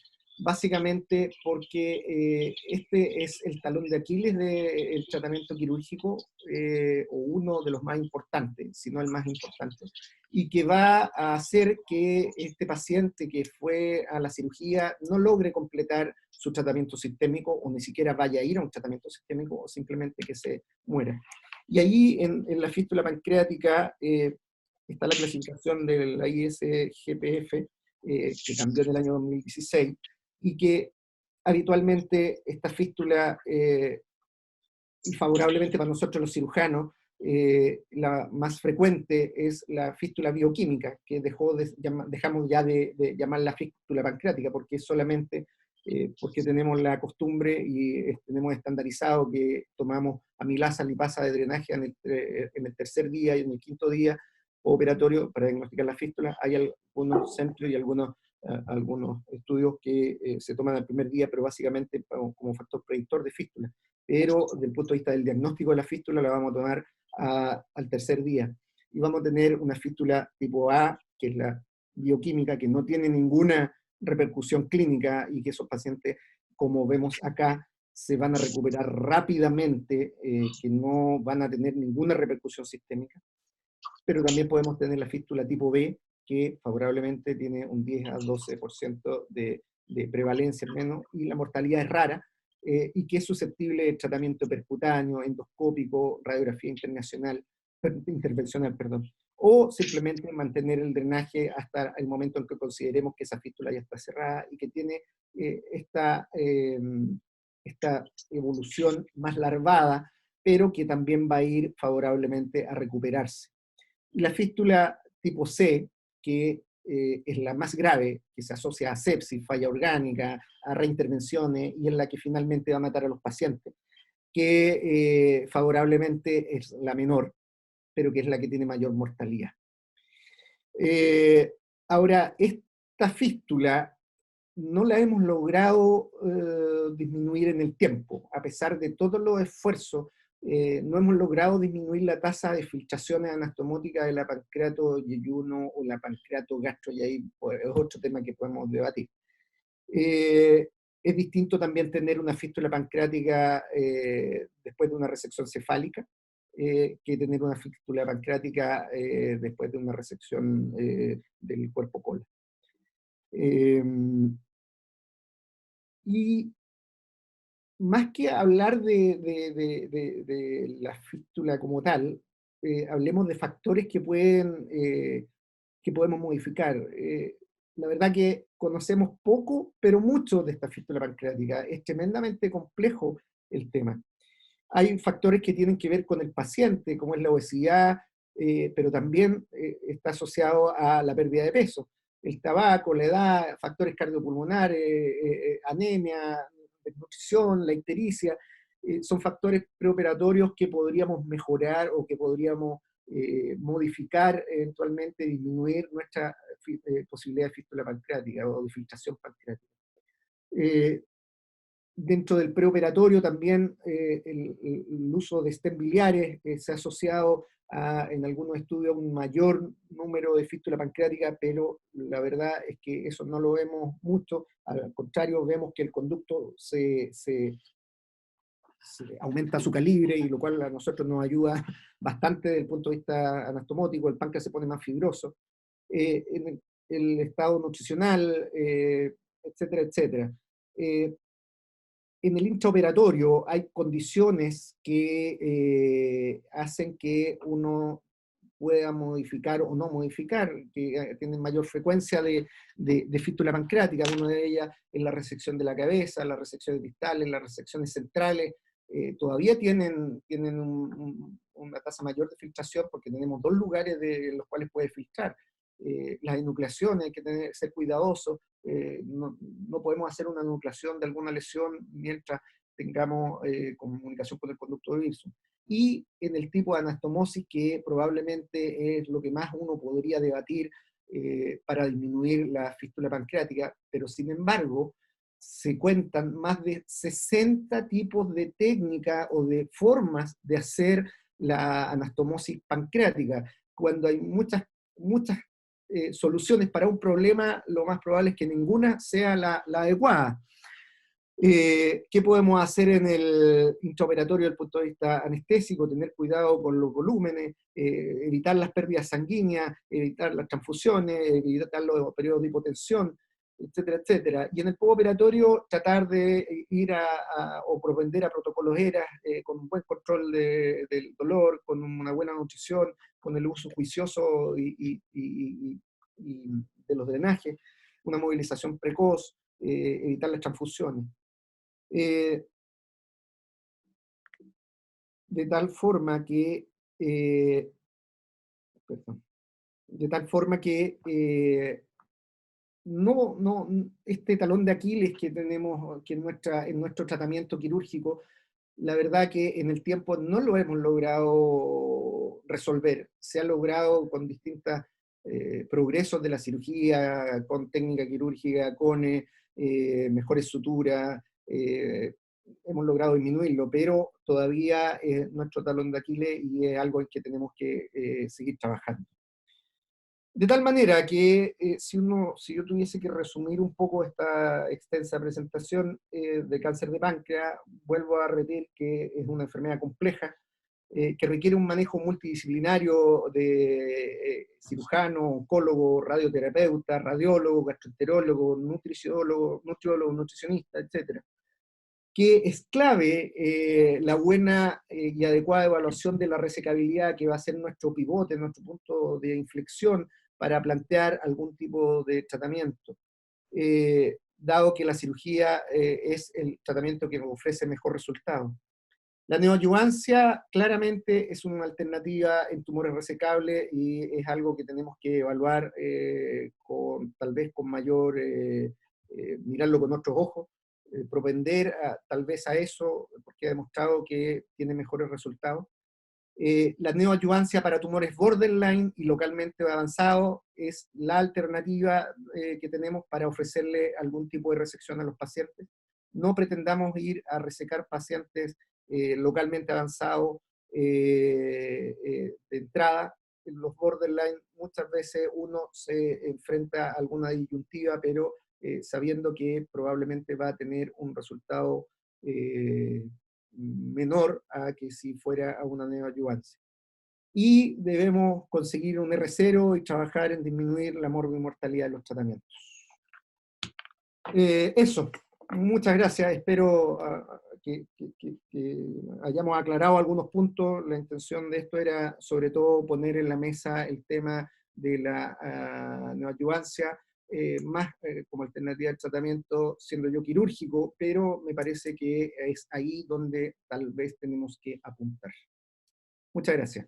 Básicamente porque este es el talón de Aquiles del tratamiento quirúrgico, o uno de los más importantes, si no el más importante, y que va a hacer que este paciente que fue a la cirugía no logre completar su tratamiento sistémico, o ni siquiera vaya a ir a un tratamiento sistémico, o simplemente que se muera. Y ahí en la fístula pancreática está la clasificación de la ISGPF, que cambió en el año 2016, y que habitualmente esta fístula, y favorablemente para nosotros los cirujanos, la más frecuente es la fístula bioquímica, que dejamos ya de llamarla fístula pancreática, porque es solamente porque tenemos la costumbre y tenemos estandarizado que tomamos amilasa, lipasa de drenaje en el tercer día y en el quinto día operatorio para diagnosticar la fístula. Hay algunos centros y algunos estudios que se toman al primer día, pero básicamente como factor predictor de fístula. Pero desde el punto de vista del diagnóstico de la fístula la vamos a tomar al tercer día. Y vamos a tener una fístula tipo A, que es la bioquímica, que no tiene ninguna repercusión clínica y que esos pacientes, como vemos acá, se van a recuperar rápidamente, que no van a tener ninguna repercusión sistémica. Pero también podemos tener la fístula tipo B, que favorablemente tiene un 10 a 12% de prevalencia menos, y la mortalidad es rara, y que es susceptible de tratamiento percutáneo, endoscópico, radiografía intervencional, perdón, o simplemente mantener el drenaje hasta el momento en que consideremos que esa fístula ya está cerrada y que tiene esta evolución más larvada, pero que también va a ir favorablemente a recuperarse. Y la fístula tipo C, que es la más grave, que se asocia a sepsis, falla orgánica, a reintervenciones, y es la que finalmente va a matar a los pacientes, que favorablemente es la menor, pero que es la que tiene mayor mortalidad. Ahora, esta fístula no la hemos logrado disminuir en el tiempo, a pesar de todos los esfuerzos. No hemos logrado disminuir la tasa de filtraciones anastomóticas de la pancreato yeyuno o la pancreato gastro, y ahí pues, es otro tema que podemos debatir. Es distinto también tener una fístula pancreática después de una resección cefálica, que tener una fístula pancreática después de una resección del cuerpo cola. Y más que hablar de la fístula como tal, hablemos de factores que podemos modificar. La verdad que conocemos poco, pero mucho de esta fístula pancreática. Es tremendamente complejo el tema. Hay factores que tienen que ver con el paciente, como es la obesidad, pero también está asociado a la pérdida de peso. El tabaco, la edad, factores cardiopulmonares, anemia, desnutrición, la ictericia, son factores preoperatorios que podríamos mejorar o que podríamos modificar, eventualmente disminuir nuestra posibilidad de fístula pancreática o de filtración pancreática. Dentro del preoperatorio también el uso de stent biliares se ha asociado en algunos estudios a un mayor número de fístula pancreática, pero la verdad es que eso no lo vemos mucho. Al contrario, vemos que el conducto se aumenta su calibre, y lo cual a nosotros nos ayuda bastante desde el punto de vista anastomótico. El páncreas se pone más fibroso. En el estado nutricional, etcétera, etcétera. En el intraoperatorio hay condiciones que hacen que uno pueda modificar o no modificar, que tienen mayor frecuencia de fístula pancreática. Una de ellas es la resección de la cabeza, las resecciones distales, las resecciones centrales. Todavía tienen una tasa mayor de filtración porque tenemos dos lugares en los cuales puede filtrar. Las enucleaciones, hay que ser cuidadosos. No podemos hacer una enucleación de alguna lesión mientras tengamos comunicación con el conducto de Wilson. Y en el tipo de anastomosis, que probablemente es lo que más uno podría debatir, para disminuir la fístula pancreática, pero sin embargo se cuentan más de 60 tipos de técnicas o de formas de hacer la anastomosis pancreática. Cuando hay muchas soluciones para un problema, lo más probable es que ninguna sea la adecuada. ¿Qué podemos hacer en el intraoperatorio desde el punto de vista anestésico? Tener cuidado con los volúmenes, evitar las pérdidas sanguíneas, evitar las transfusiones, evitar los periodos de hipotensión, etcétera, etcétera. Y en el postoperatorio tratar de ir o propender a protocolos ERAS con un buen control del dolor, con una buena nutrición, con el uso juicioso y de los drenajes, una movilización precoz, evitar las transfusiones. Eh, de tal forma que, perdón, de tal forma que este talón de Aquiles que tenemos que en nuestro tratamiento quirúrgico, la verdad que en el tiempo no lo hemos logrado resolver. Se ha logrado con distintos progresos de la cirugía, con técnica quirúrgica, con mejores suturas, hemos logrado disminuirlo, pero todavía es nuestro talón de Aquiles y es algo en que tenemos que seguir trabajando. De tal manera que si yo tuviese que resumir un poco esta extensa presentación de cáncer de páncreas, vuelvo a repetir que es una enfermedad compleja, que requiere un manejo multidisciplinario de cirujano, oncólogo, radioterapeuta, radiólogo, gastroenterólogo, nutriólogo, nutricionista, etc. Que es clave la buena y adecuada evaluación de la resecabilidad, que va a ser nuestro pivote, nuestro punto de inflexión para plantear algún tipo de tratamiento, dado que la cirugía es el tratamiento que nos ofrece mejor resultado. La neoadyuvancia claramente es una alternativa en tumores resecables y es algo que tenemos que evaluar tal vez con mayor, mirarlo con otros ojos, propender tal vez a eso, porque ha demostrado que tiene mejores resultados. La neoadyuvancia para tumores borderline y localmente avanzados es la alternativa que tenemos para ofrecerle algún tipo de resección a los pacientes. No pretendamos ir a resecar pacientes localmente avanzados de entrada. En los borderline muchas veces uno se enfrenta a alguna disyuntiva, pero sabiendo que probablemente va a tener un resultado menor a que si fuera a una neoadyuvancia. Y debemos conseguir un R0 y trabajar en disminuir la morbimortalidad de los tratamientos. Eso, muchas gracias. Espero que hayamos aclarado algunos puntos. La intención de esto era sobre todo poner en la mesa el tema de la neoadyuvancia, más como alternativa al tratamiento, siendo yo quirúrgico, pero me parece que es ahí donde tal vez tenemos que apuntar. Muchas gracias.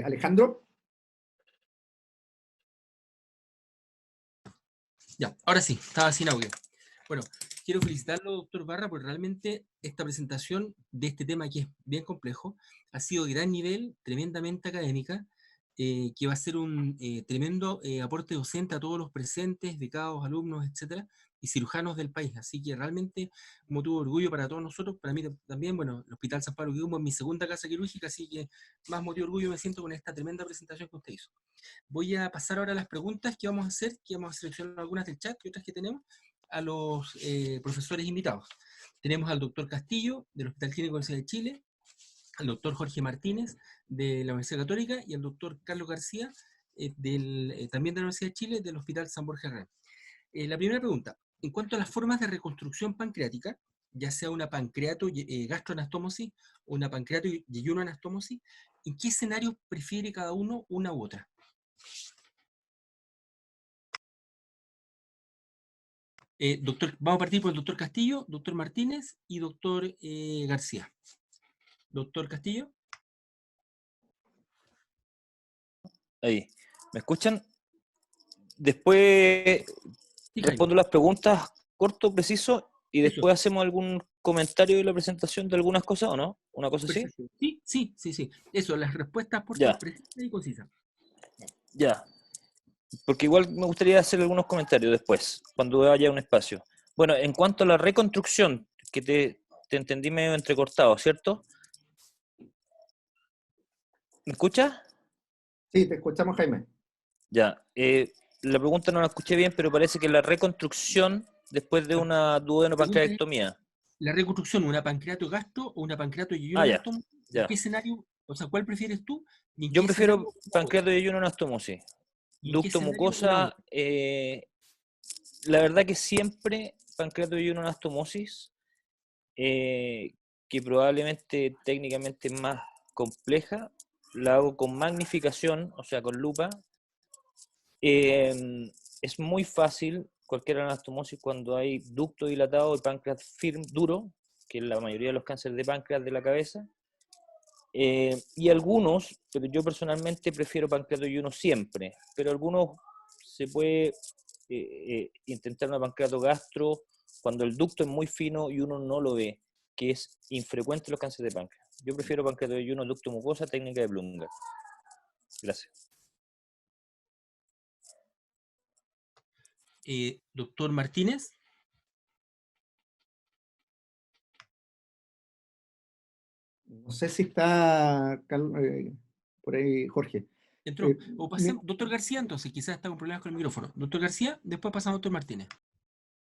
Alejandro. Ya, ahora sí, estaba sin audio. Bueno, quiero felicitarlo, doctor Barra, porque realmente esta presentación de este tema que es bien complejo ha sido de gran nivel, tremendamente académica, que va a ser un tremendo aporte docente a todos los presentes, becados, alumnos, etcétera, y cirujanos del país. Así que realmente un motivo de orgullo para todos nosotros, para mí también, bueno, el Hospital San Pablo Guillermo es mi segunda casa quirúrgica, así que más motivo de orgullo me siento con esta tremenda presentación que usted hizo. Voy a pasar ahora a las preguntas que vamos a hacer, que vamos a seleccionar algunas del chat y otras que tenemos, a los profesores invitados. Tenemos al doctor Castillo, del Hospital Clínico de la Universidad de Chile, al doctor Jorge Martínez, de la Universidad Católica, y al doctor Carlos García, también de la Universidad de Chile, del Hospital San Borja Herrera. La primera pregunta, en cuanto a las formas de reconstrucción pancreática, ya sea una pancreato gastroanastomosis o una pancreato yeyunoanastomosis, ¿en qué escenario prefiere cada uno una u otra? Doctor, vamos a partir por el doctor Castillo, doctor Martínez y doctor García. Doctor Castillo. Ahí. ¿Me escuchan? Después Sí, respondo las preguntas corto, preciso, y Eso. después hacemos algún comentario de la presentación de algunas cosas, ¿o no? ¿Una cosa así? Perfecto. Sí, sí, sí, sí. Eso, las respuestas, por Ya, favor, precisas y concisas. ya. Porque igual me gustaría hacer algunos comentarios después, cuando haya un espacio. Bueno, en cuanto a la reconstrucción, que te entendí medio entrecortado, ¿cierto? ¿Me escuchas? Sí, te escuchamos, Jaime. Ya. La pregunta no la escuché bien, pero parece que la reconstrucción después de La una pregunta es, duodenopancreatectomía. ¿la reconstrucción, una pancreato gastro o una pancreato Ah, ya, yeyunomastomía? ¿En ya. qué escenario, o sea, cuál prefieres tú? ¿Y en Yo qué prefiero escenario o cómo pancreato de ayuno anastomosis. ¿Y en qué Ducto escenario una u mucosa, otra? la verdad que siempre pancreato de ayuno anastomosis, eh, que probablemente técnicamente es más compleja, la hago con magnificación, o sea, con lupa. Es muy fácil cualquier anastomosis cuando hay ducto dilatado y páncreas firme, duro, que es la mayoría de los cánceres de páncreas de la cabeza. Y algunos, pero yo personalmente prefiero pancreato y uno siempre, pero algunos se puede intentar una pancreato gastro cuando el ducto es muy fino y uno no lo ve, que es infrecuente en los cánceres de páncreas. Yo prefiero pancreato y uno, ducto mucosa, técnica de Blumberg. Gracias. Doctor Martínez, No sé si está por ahí Jorge. entró. Eh, O mi- pasemos, doctor García, entonces, quizás está con problemas con el micrófono. Doctor García, después pasamos a doctor Martínez.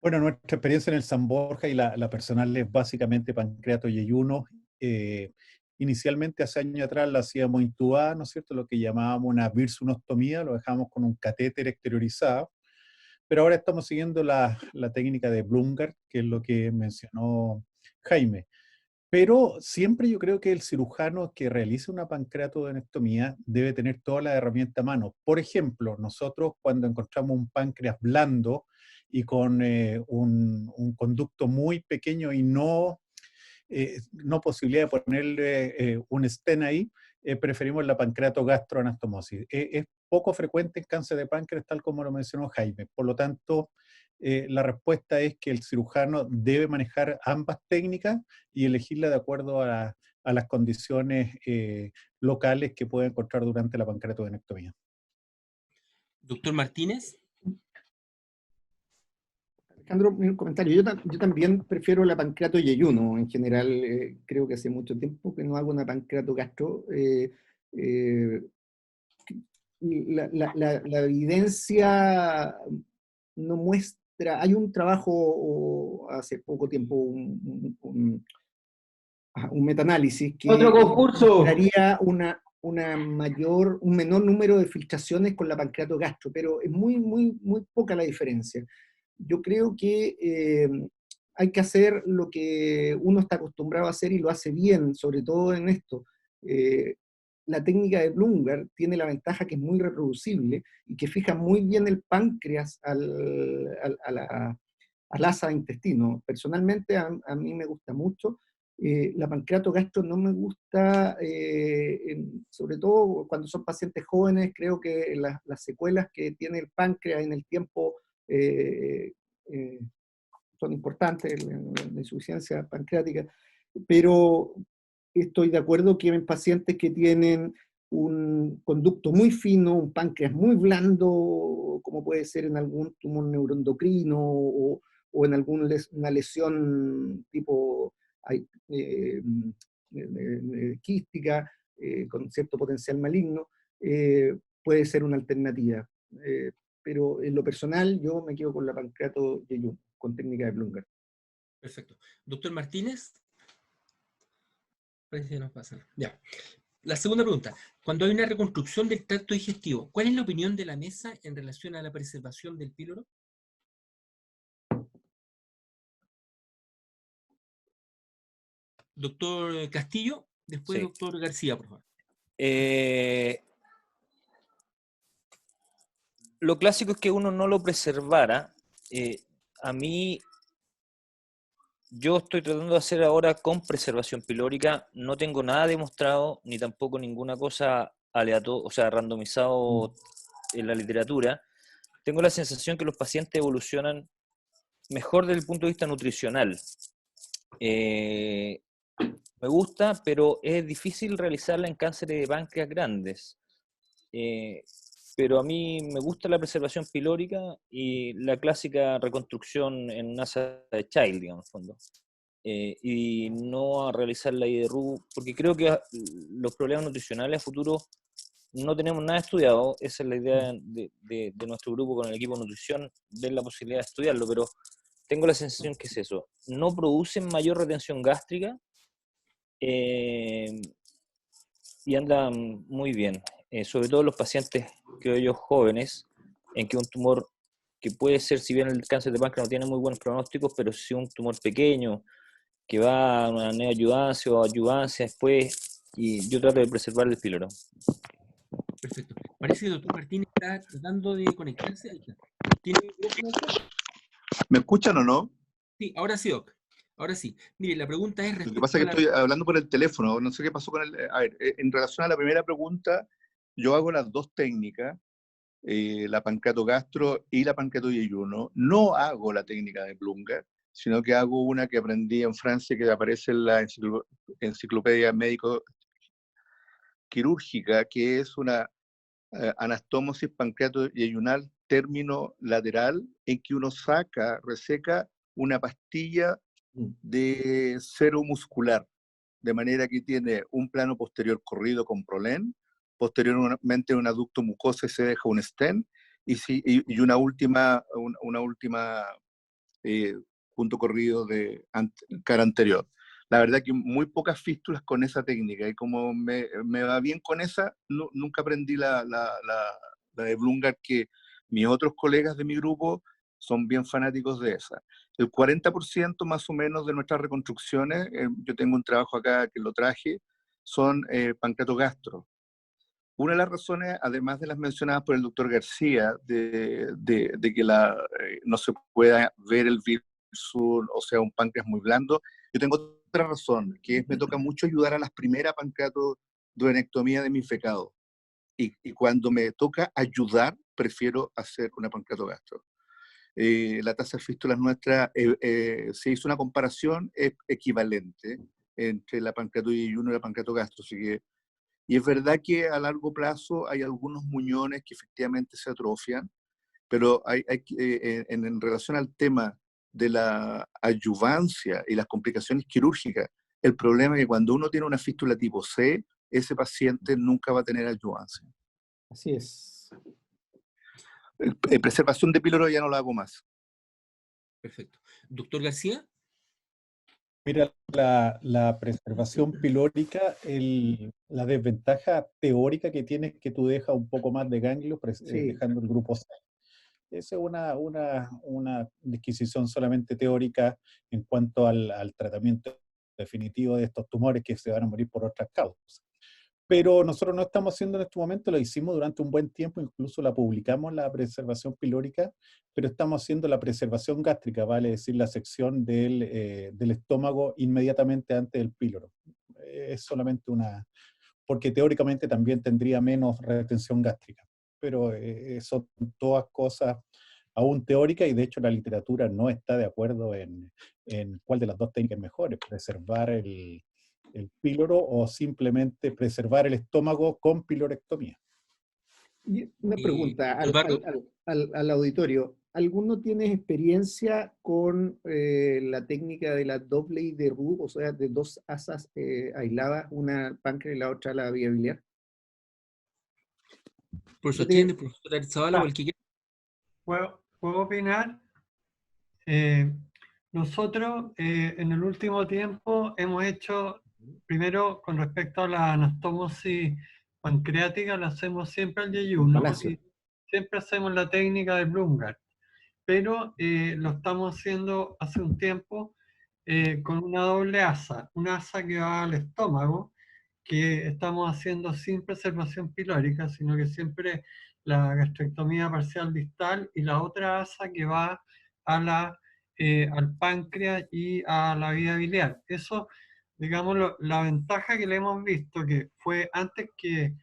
Bueno, nuestra experiencia en el San Borja y la personal es básicamente pancreato y ayuno. Eh, Inicialmente, hace años atrás, la hacíamos intubada, ¿no es cierto? Lo que llamábamos una birsunostomía, lo dejábamos con un catéter exteriorizado, pero ahora estamos siguiendo la técnica de Blumgart, que es lo que mencionó Jaime. Pero siempre yo creo que el cirujano que realice una pancreatodenectomía debe tener toda la herramienta a mano. Por ejemplo, nosotros cuando encontramos un páncreas blando y con un conducto muy pequeño y no posibilidad de ponerle un stent ahí, preferimos la pancreatogastroanastomosis. Es poco frecuente en cáncer de páncreas, tal como lo mencionó Jaime. Por lo tanto, la respuesta es que el cirujano debe manejar ambas técnicas y elegirla de acuerdo a las condiciones locales que puede encontrar durante la pancreatodenectomía. Doctor Martínez, Alejandro, un comentario. Yo también prefiero la pancreato yeyuno en general. Creo que hace mucho tiempo que no hago una pancreato gastro. Eh, la evidencia no muestra, hay un trabajo hace poco tiempo, un metaanálisis Otro que concurso. mostraría un menor número de filtraciones con la pancreato gastro, pero es muy poca la diferencia. Yo creo que hay que hacer lo que uno está acostumbrado a hacer y lo hace bien, sobre todo en esto. Eh, la técnica de Blumberg tiene la ventaja que es muy reproducible y que fija muy bien el páncreas al asa de intestino. Personalmente a mí me gusta mucho. La pancreato gastro no me gusta, sobre todo cuando son pacientes jóvenes, creo que las secuelas que tiene el páncreas en el tiempo eh, eh, son importantes, la insuficiencia pancreática, pero estoy de acuerdo que en pacientes que tienen un conducto muy fino, un páncreas muy blando, como puede ser en algún tumor neuroendocrino o en una lesión tipo eh, quística con cierto potencial maligno, puede ser una alternativa. Pero en lo personal yo me quedo con la pancreato Yeyun, con técnica de Blumberg. perfecto. Doctor Martínez, parece que nos pasan. Ya. La segunda pregunta. Cuando hay una reconstrucción del tracto digestivo, ¿cuál es la opinión de la mesa en relación a la preservación del píloro? Doctor Castillo, después Sí. doctor García, por favor. Lo clásico es que uno no lo preservara. A mí, yo estoy tratando de hacer ahora con preservación pilórica. No tengo nada demostrado, ni tampoco ninguna cosa aleatoria, o sea, randomizado en la literatura. Tengo la sensación que los pacientes evolucionan mejor desde el punto de vista nutricional. Me gusta, pero es difícil realizarla en cánceres de páncreas grandes. Pero a mí me gusta la preservación pilórica y la clásica reconstrucción en una asa de Child, digamos, en fondo. Y no a realizar la IDRU, porque creo que los problemas nutricionales a futuro no tenemos nada estudiado. Esa es la idea de nuestro grupo con el equipo de nutrición, ver la posibilidad de estudiarlo, pero tengo la sensación que es eso. No producen mayor retención gástrica y andan muy bien. Sobre todo los pacientes, creo yo, jóvenes, en que un tumor que puede ser, si bien el cáncer de páncreas no tiene muy buenos pronósticos, pero si un tumor pequeño que va a una neoadyuvancia o adyuvancia después, y yo trato de preservar el píloro. Perfecto. Parece que el doctor Martín está tratando de conectarse. Ahí está. ¿Tiene micrófono, doctor? ¿Me escuchan o no? Sí, ahora sí, doc. Ahora sí. Mire, la pregunta es Lo que respecto pasa es a que la... estoy hablando por el teléfono, no sé qué pasó con el... A ver, en relación a la primera pregunta, yo hago las dos técnicas, la pancreatogastro y la pancreatoyeyuno. No hago la técnica de Blumberg, sino que hago una que aprendí en Francia, que aparece en la enciclopedia médico-quirúrgica, que es una anastomosis pancreatoyeyunal término lateral, en que uno reseca una pastilla de cero muscular, de manera que tiene un plano posterior corrido con Prolén, posteriormente un aducto mucoso y se deja un stent, y una última eh, punto corrido de cara anterior. La verdad que muy pocas fístulas con esa técnica, y como me va bien con esa, nunca aprendí la de Blumberg, que mis otros colegas de mi grupo son bien fanáticos de esa. El 40% más o menos de nuestras reconstrucciones, yo tengo un trabajo acá que lo traje, son pancreatogastro. Una de las razones, además de las mencionadas por el doctor García, de que no se pueda ver el virus, o sea, un páncreas muy blando, yo tengo otra razón, que es me toca mucho ayudar a las primeras pancreatoduodenectomías de mis fecados. Y cuando me toca ayudar, prefiero hacer una pancreatogastro. La tasa de fístulas nuestra, se hizo una comparación equivalente entre la pancreatoyeyuno y la pancreatogastro, así que y es verdad que a largo plazo hay algunos muñones que efectivamente se atrofian, pero en relación al tema de la adyuvancia y las complicaciones quirúrgicas, el problema es que cuando uno tiene una fístula tipo C, ese paciente nunca va a tener adyuvancia. Así es. Preservación de píloro ya no la hago más. Perfecto. Doctor García. Mira, la preservación pilórica, la desventaja teórica que tiene es que tú dejas un poco más de ganglio, Sí. dejando el grupo C. Esa es una disquisición solamente teórica en cuanto al tratamiento definitivo de estos tumores que se van a morir por otras causas. Pero nosotros no estamos haciendo en este momento, lo hicimos durante un buen tiempo, incluso la publicamos, la preservación pilórica, pero estamos haciendo la preservación gástrica, vale decir, la sección del estómago inmediatamente antes del píloro. Es solamente porque teóricamente también tendría menos retención gástrica, pero son todas cosas aún teóricas, y de hecho la literatura no está de acuerdo en cuál de las dos técnicas es mejor, es preservar el píloro o simplemente preservar el estómago con pilorectomía. Y una pregunta Eduardo. al auditorio. ¿Alguno tiene experiencia con la técnica de la doble IDRU, o sea, de dos asas aisladas, una páncreas y la otra la vía biliar? Profesor Yo te- Chende, profesor Arzabala o el que quiera. ¿Puedo opinar? Nosotros en el último tiempo hemos hecho, primero con respecto a la anastomosis pancreática, la hacemos siempre al yeyuno Palacio. y siempre hacemos la técnica de Blumberg, pero lo estamos haciendo hace un tiempo con una doble asa, una asa que va al estómago, que estamos haciendo sin preservación pilórica, sino que siempre la gastrectomía parcial distal, y la otra asa que va a al páncreas y a la vía biliar. Eso, digamos, la ventaja que le hemos visto, que fue antes que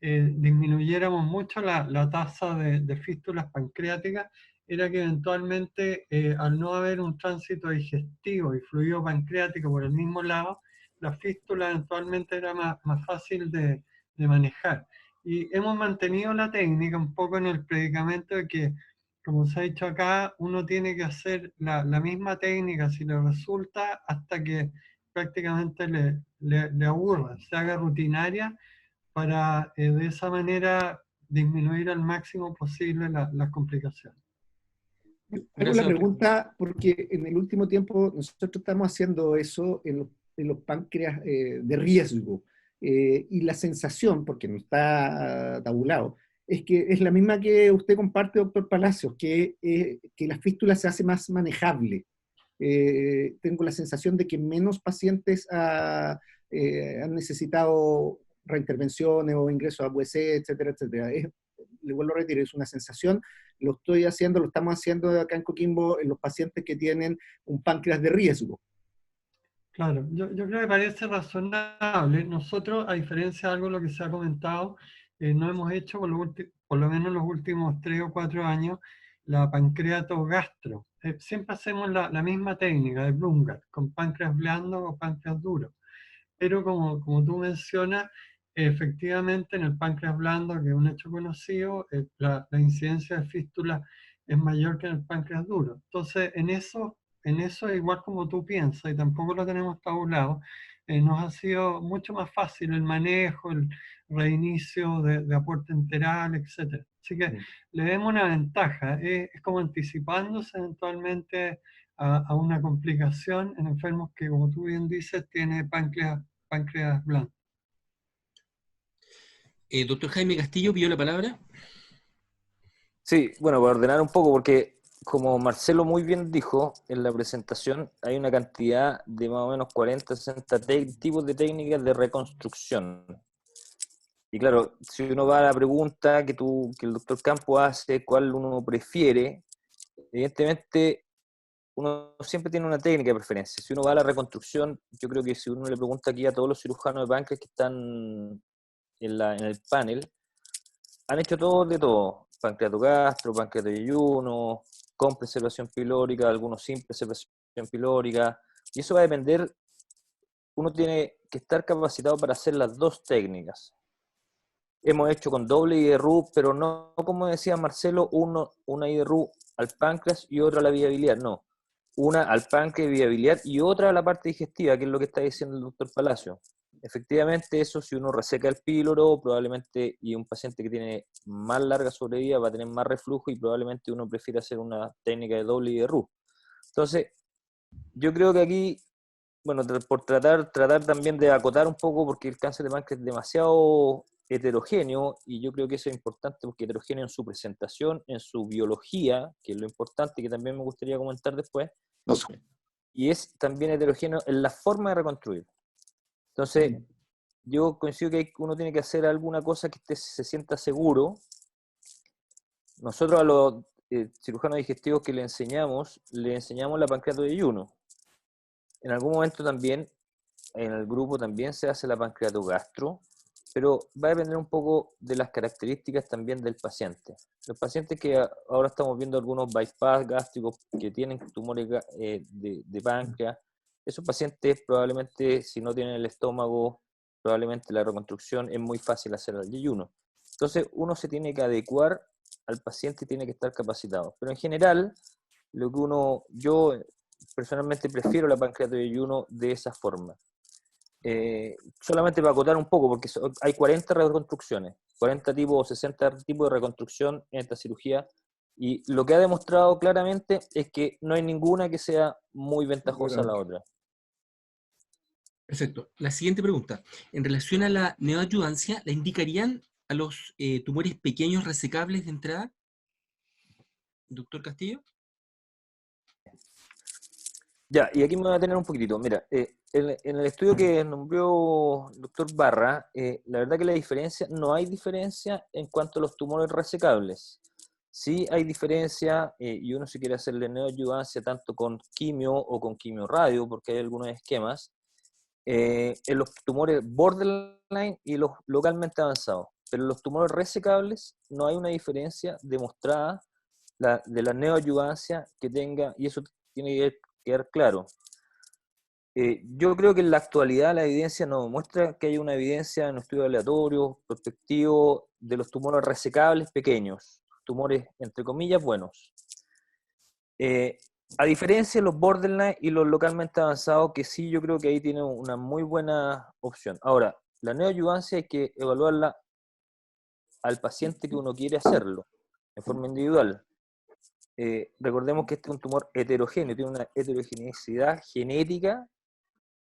disminuyéramos mucho la tasa de fístulas pancreáticas, era que eventualmente, al no haber un tránsito digestivo y fluido pancreático por el mismo lado, la fístula eventualmente era más fácil de manejar. Y hemos mantenido la técnica un poco en el predicamento de que, como se ha dicho acá, uno tiene que hacer la misma técnica si le resulta hasta que prácticamente le aburra, se haga rutinaria para de esa manera disminuir al máximo posible las complicaciones. Hago la Gracias, doctor. pregunta porque en el último tiempo nosotros estamos haciendo eso en los páncreas de riesgo. Y la sensación, porque no está tabulado, es que es la misma que usted comparte, doctor Palacios, que la fístula se hace más manejable. Tengo la sensación de que menos pacientes han necesitado reintervenciones o ingresos a UC, etcétera, etcétera. Le vuelvo a repetir, es una sensación. Lo estamos haciendo acá en Coquimbo en los pacientes que tienen un páncreas de riesgo. Claro, yo creo que parece razonable. Nosotros, a diferencia de algo de lo que se ha comentado, no hemos hecho, por lo menos en los últimos 3 o 4 años, la pancreato gastro. Siempre hacemos la misma técnica de Blumgart, con páncreas blando o páncreas duro. Pero como tú mencionas, efectivamente en el páncreas blando, que es un hecho conocido, la incidencia de fístula es mayor que en el páncreas duro. Entonces, en eso es igual como tú piensas, y tampoco lo tenemos tabulado, nos ha sido mucho más fácil el manejo, el reinicio de aporte enteral, etc. Así que le vemos una ventaja, es como anticipándose eventualmente a una complicación en enfermos que, como tú bien dices, tiene páncreas blando. Doctor Jaime Castillo, pidió la palabra. Sí, bueno, para ordenar un poco, porque como Marcelo muy bien dijo en la presentación, hay una cantidad de más o menos 40, 60 tipos de técnicas de reconstrucción. Y claro, si uno va a la pregunta que el doctor Campo hace, cuál uno prefiere, evidentemente uno siempre tiene una técnica de preferencia. Si uno va a la reconstrucción, yo creo que si uno le pregunta aquí a todos los cirujanos de páncreas que están en el panel, han hecho todo de todo. Pancreato gastro, pancreato de ayuno, con preservación pilórica, algunos sin preservación pilórica. Y eso va a depender, uno tiene que estar capacitado para hacer las dos técnicas. Hemos hecho con doble IDRU, pero no como decía Marcelo, una IDRU al páncreas y otra a la viabilidad, no. Una al páncreas y viabilidad y otra a la parte digestiva, que es lo que está diciendo el doctor Palacio. Efectivamente, eso si uno reseca el píloro, probablemente, y un paciente que tiene más larga sobrevida va a tener más reflujo y probablemente uno prefiere hacer una técnica de doble IDRU. Entonces, yo creo que aquí, bueno, por tratar también de acotar un poco, porque el cáncer de páncreas es demasiado heterogéneo, y yo creo que eso es importante porque heterogéneo en su presentación, en su biología, que es lo importante, que también me gustaría comentar después, No sé. y es también heterogéneo en la forma de reconstruir. Entonces, yo coincido que uno tiene que hacer alguna cosa que se sienta seguro. Nosotros a los cirujanos digestivos que le enseñamos la pancreato de ayuno. En algún momento también, en el grupo también se hace la pancreato gastro, pero va a depender un poco de las características también del paciente. Los pacientes que ahora estamos viendo algunos bypass gástricos que tienen tumores de páncreas, esos pacientes probablemente, si no tienen el estómago, probablemente la reconstrucción es muy fácil hacer al ayuno. Entonces uno se tiene que adecuar al paciente y tiene que estar capacitado. Pero en general, yo personalmente prefiero la pancreato de ayuno de esa forma. Solamente para acotar un poco, porque hay 40 reconstrucciones, 40 tipos o 60 tipos de reconstrucción en esta cirugía, y lo que ha demostrado claramente es que no hay ninguna que sea muy ventajosa a la otra. Perfecto. La siguiente pregunta. En relación a la neoadjuvancia, ¿la indicarían a los tumores pequeños resecables de entrada? Doctor Castillo. Ya, y aquí me voy a tener un poquitito. Mira, en el estudio que nombró el doctor Barra, la verdad que no hay diferencia en cuanto a los tumores resecables. Sí hay diferencia, y uno si quiere hacerle neoadjuvancia tanto con quimio o con quimioradio, porque hay algunos esquemas, en los tumores borderline y los localmente avanzados. Pero en los tumores resecables no hay una diferencia demostrada de la neoadyuvancia que tenga, y eso tiene que quedar claro. Yo creo que en la actualidad la evidencia no muestra que haya una evidencia en estudios aleatorios, prospectivos, de los tumores resecables pequeños, tumores entre comillas buenos. A diferencia de los borderline y los localmente avanzados, que sí yo creo que ahí tiene una muy buena opción. Ahora, la neoadyuvancia hay que evaluarla al paciente que uno quiere hacerlo, en forma individual. Recordemos que este es un tumor heterogéneo, tiene una heterogeneidad genética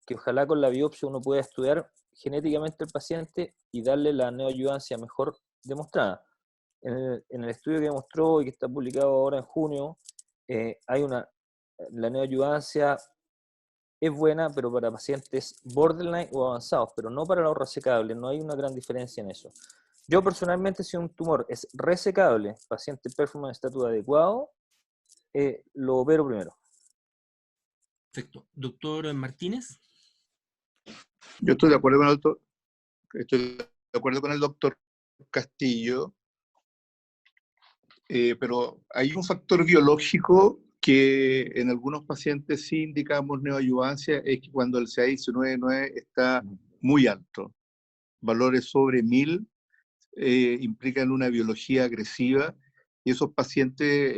que ojalá con la biopsia uno pueda estudiar genéticamente al paciente y darle la neoadyuvancia mejor demostrada. En el estudio que mostró y que está publicado ahora en junio, la neoadyuvancia es buena, pero para pacientes borderline o avanzados, pero no para los resecables, no hay una gran diferencia en eso. Yo personalmente, si un tumor es resecable, paciente performance estatus adecuado, lo opero primero. Perfecto. Doctor Martínez. Yo estoy de acuerdo con el doctor Castillo, pero hay un factor biológico que en algunos pacientes sí indicamos neoadyuvancia, es que cuando el CA19-9 está muy alto, valores sobre 1000 implican una biología agresiva, y esos pacientes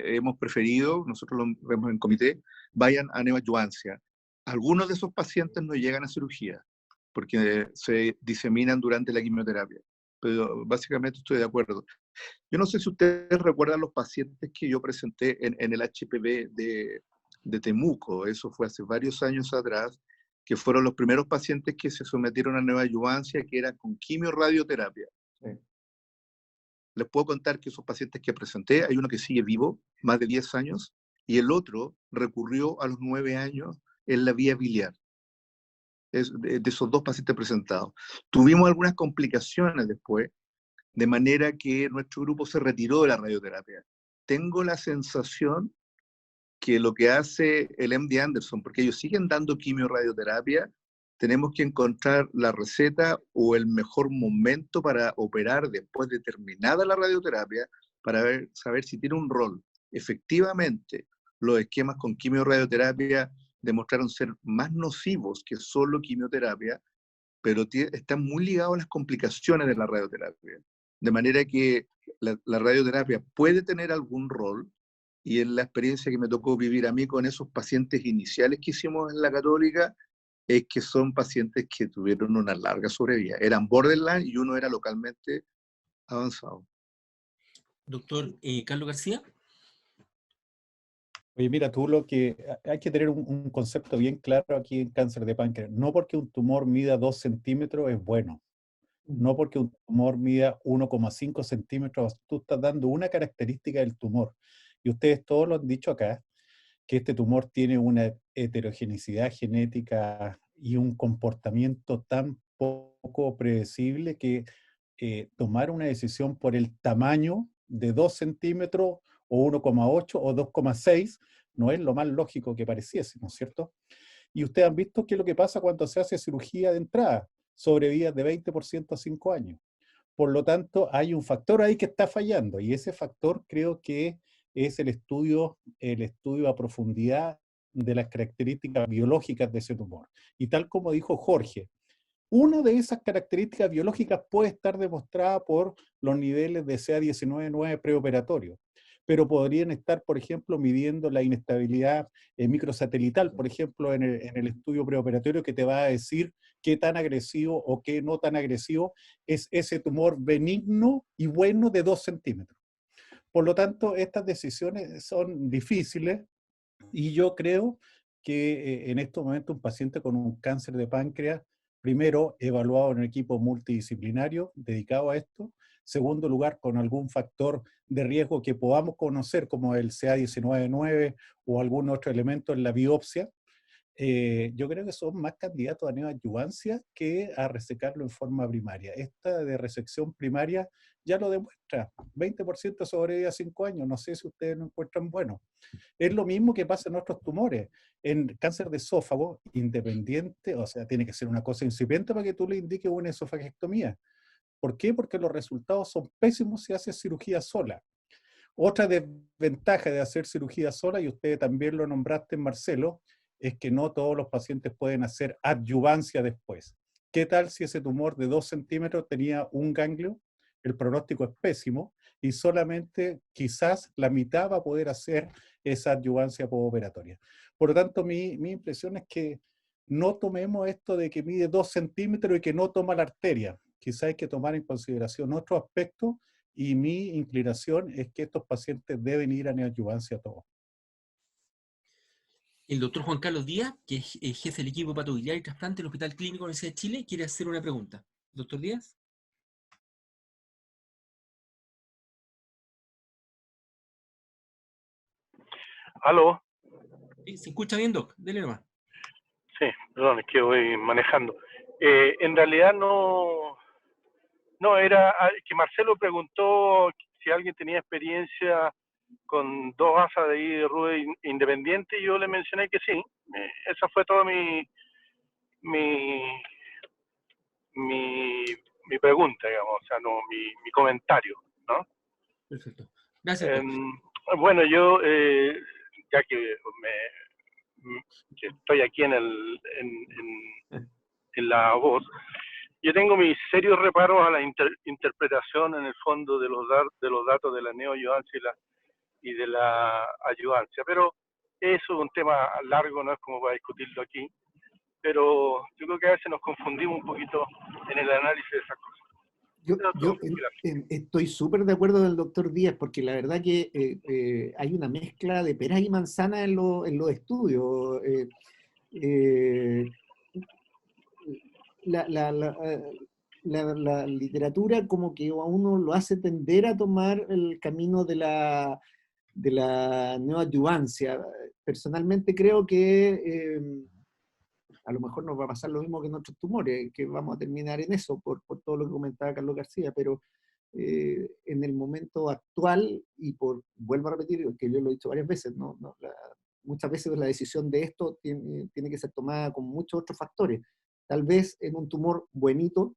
hemos preferido, nosotros lo vemos en comité, vayan a neoadyuvancia. Algunos de esos pacientes no llegan a cirugía, porque se diseminan durante la quimioterapia, pero básicamente estoy de acuerdo. Yo no sé si ustedes recuerdan los pacientes que yo presenté en el HPV de Temuco, eso fue hace varios años atrás, que fueron los primeros pacientes que se sometieron a neoadyuvancia, que era con quimio-radioterapia. Sí. Les puedo contar que esos pacientes que presenté, hay uno que sigue vivo, más de 10 años, y el otro recurrió a los 9 años en la vía biliar. Es de esos dos pacientes presentados. Tuvimos algunas complicaciones después, de manera que nuestro grupo se retiró de la radioterapia. Tengo la sensación que lo que hace el MD Anderson, porque ellos siguen dando quimio-radioterapia, tenemos que encontrar la receta o el mejor momento para operar después de terminada la radioterapia, para saber si tiene un rol. Efectivamente, los esquemas con quimio-radioterapia demostraron ser más nocivos que solo quimioterapia, pero están muy ligados a las complicaciones de la radioterapia. De manera que la radioterapia puede tener algún rol, y en la experiencia que me tocó vivir a mí con esos pacientes iniciales que hicimos en la Católica, es que son pacientes que tuvieron una larga sobrevida. Eran borderline y uno era localmente avanzado. Doctor Carlos García. Oye, mira, tú hay que tener un concepto bien claro aquí en cáncer de páncreas. No porque un tumor mida 2 centímetros es bueno. No porque un tumor mida 1,5 centímetros, tú estás dando una característica del tumor. Y ustedes todos lo han dicho acá, que este tumor tiene una heterogeneidad genética y un comportamiento tan poco predecible que tomar una decisión por el tamaño de 2 centímetros o 1,8 o 2,6 no es lo más lógico que pareciese, ¿no es cierto? Y ustedes han visto qué es lo que pasa cuando se hace cirugía de entrada, sobrevidas de 20% a 5 años. Por lo tanto, hay un factor ahí que está fallando, y ese factor creo que es el estudio a profundidad de las características biológicas de ese tumor. Y tal como dijo Jorge, una de esas características biológicas puede estar demostrada por los niveles de CA19-9 preoperatorios, pero podrían estar, por ejemplo, midiendo la inestabilidad microsatelital, por ejemplo, en el estudio preoperatorio, que te va a decir qué tan agresivo o qué no tan agresivo es ese tumor benigno y bueno de 2 centímetros. Por lo tanto, estas decisiones son difíciles, y yo creo que en estos momentos un paciente con un cáncer de páncreas, primero, evaluado en un equipo multidisciplinario dedicado a esto; segundo lugar, con algún factor de riesgo que podamos conocer, como el CA19-9 o algún otro elemento en la biopsia. Yo creo que son más candidatos a neoadyuvancia que a resecarlo en forma primaria. Esta de resección primaria ya lo demuestra, 20% sobrevive a 5 años, no sé si ustedes lo encuentran bueno. Es lo mismo que pasa en otros tumores. En cáncer de esófago, independiente, o sea, tiene que ser una cosa incipiente para que tú le indiques una esofagectomía. ¿Por qué? Porque los resultados son pésimos si haces cirugía sola. Otra desventaja de hacer cirugía sola, y usted también lo nombraste, Marcelo, es que no todos los pacientes pueden hacer adyuvancia después. ¿Qué tal si ese tumor de 2 centímetros tenía un ganglio? El pronóstico es pésimo y solamente quizás la mitad va a poder hacer esa adyuvancia postoperatoria. Por lo tanto, mi impresión es que no tomemos esto de que mide 2 centímetros y que no toma la arteria. Quizás hay que tomar en consideración otros aspectos y mi inclinación es que estos pacientes deben ir a neoadyuvancia todos. El doctor Juan Carlos Díaz, que es jefe del equipo patobiliar y trasplante del Hospital Clínico de la Universidad de Chile, quiere hacer una pregunta. Doctor Díaz. ¿Aló? Sí, ¿se escucha bien, Doc? Dele nomás. Sí, perdón, es que voy manejando. En realidad no era que Marcelo preguntó si alguien tenía experiencia con 2 asas de IRUE independiente, y yo le mencioné que sí. Esa fue toda mi pregunta, digamos, o sea, no mi comentario, ¿no? Perfecto. Gracias, Doc. Bueno, yo, ya que que estoy aquí en la voz, yo tengo mis serios reparos a la interpretación en el fondo de los datos de la neoayudancia y de la ayudancia, pero eso es un tema largo, no es como para discutirlo aquí, pero yo creo que a veces nos confundimos un poquito en el análisis de esas cosas. Estoy súper de acuerdo del doctor Díaz, porque la verdad que hay una mezcla de peras y manzanas en los estudios. La literatura como que a uno lo hace tender a tomar el camino de la neoadyuvancia. Personalmente creo que a lo mejor nos va a pasar lo mismo que en otros tumores, que vamos a terminar en eso, por todo lo que comentaba Carlos García, pero en el momento actual, vuelvo a repetir, que yo lo he dicho varias veces, muchas veces la decisión de esto tiene que ser tomada con muchos otros factores. Tal vez en un tumor buenito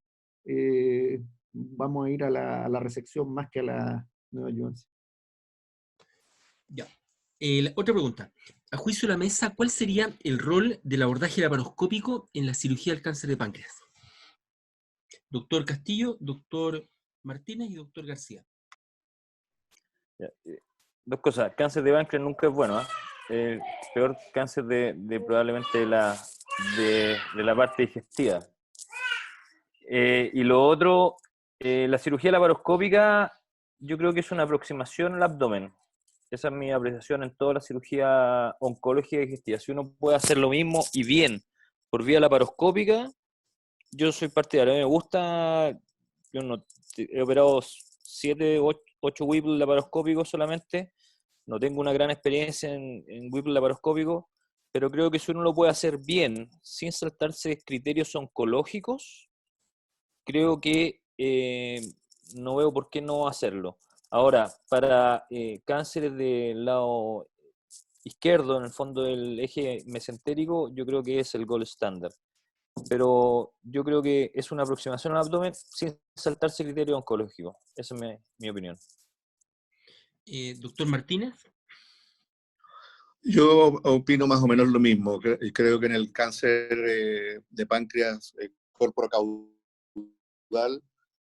vamos a ir a la resección más que a la neoadyuvancia. Ya. Otra pregunta. A juicio de la mesa, ¿cuál sería el rol del abordaje laparoscópico en la cirugía del cáncer de páncreas? Doctor Castillo, doctor Martínez y doctor García. Dos cosas. Cáncer de páncreas nunca es bueno. Peor cáncer de probablemente de la parte digestiva. Y lo otro, la cirugía laparoscópica, yo creo que es una aproximación al abdomen. Esa es mi apreciación en toda la cirugía oncológica y digestiva. Si uno puede hacer lo mismo y bien por vía laparoscópica, yo soy partidario. A mí me gusta, yo no, he operado 7, 8 Whipple laparoscópicos solamente. No tengo una gran experiencia en Whipple laparoscópico, pero creo que si uno lo puede hacer bien, sin saltarse criterios oncológicos, creo que no veo por qué no hacerlo. Ahora, para cánceres del lado izquierdo, en el fondo del eje mesentérico, yo creo que es el gold standard. Pero yo creo que es una aproximación al abdomen sin saltarse criterio oncológico. Esa es mi opinión. Doctor Martínez. Yo opino más o menos lo mismo. Creo que en el cáncer de páncreas corporacaudal,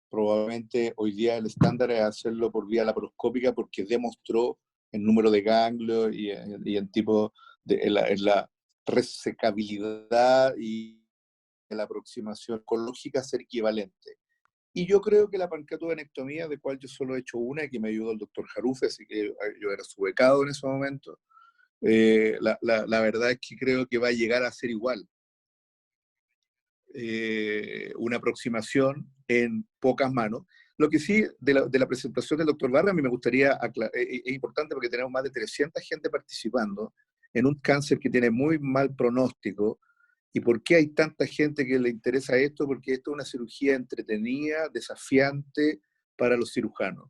probablemente hoy día el estándar es hacerlo por vía laparoscópica porque demostró el número de ganglios y en tipo en la resecabilidad y en la aproximación oncológica ser equivalente. Y yo creo que la pancreatovenectomía, de cual yo solo he hecho una, y que me ayudó el doctor Jarufe, así que yo era su becado en ese momento, la verdad es que creo que va a llegar a ser igual. Una aproximación en pocas manos. Lo que sí, de la presentación del doctor Barra, a mí me gustaría aclarar, es importante porque tenemos más de 300 gente participando en un cáncer que tiene muy mal pronóstico. ¿Y por qué hay tanta gente que le interesa esto? Porque esto es una cirugía entretenida, desafiante para los cirujanos.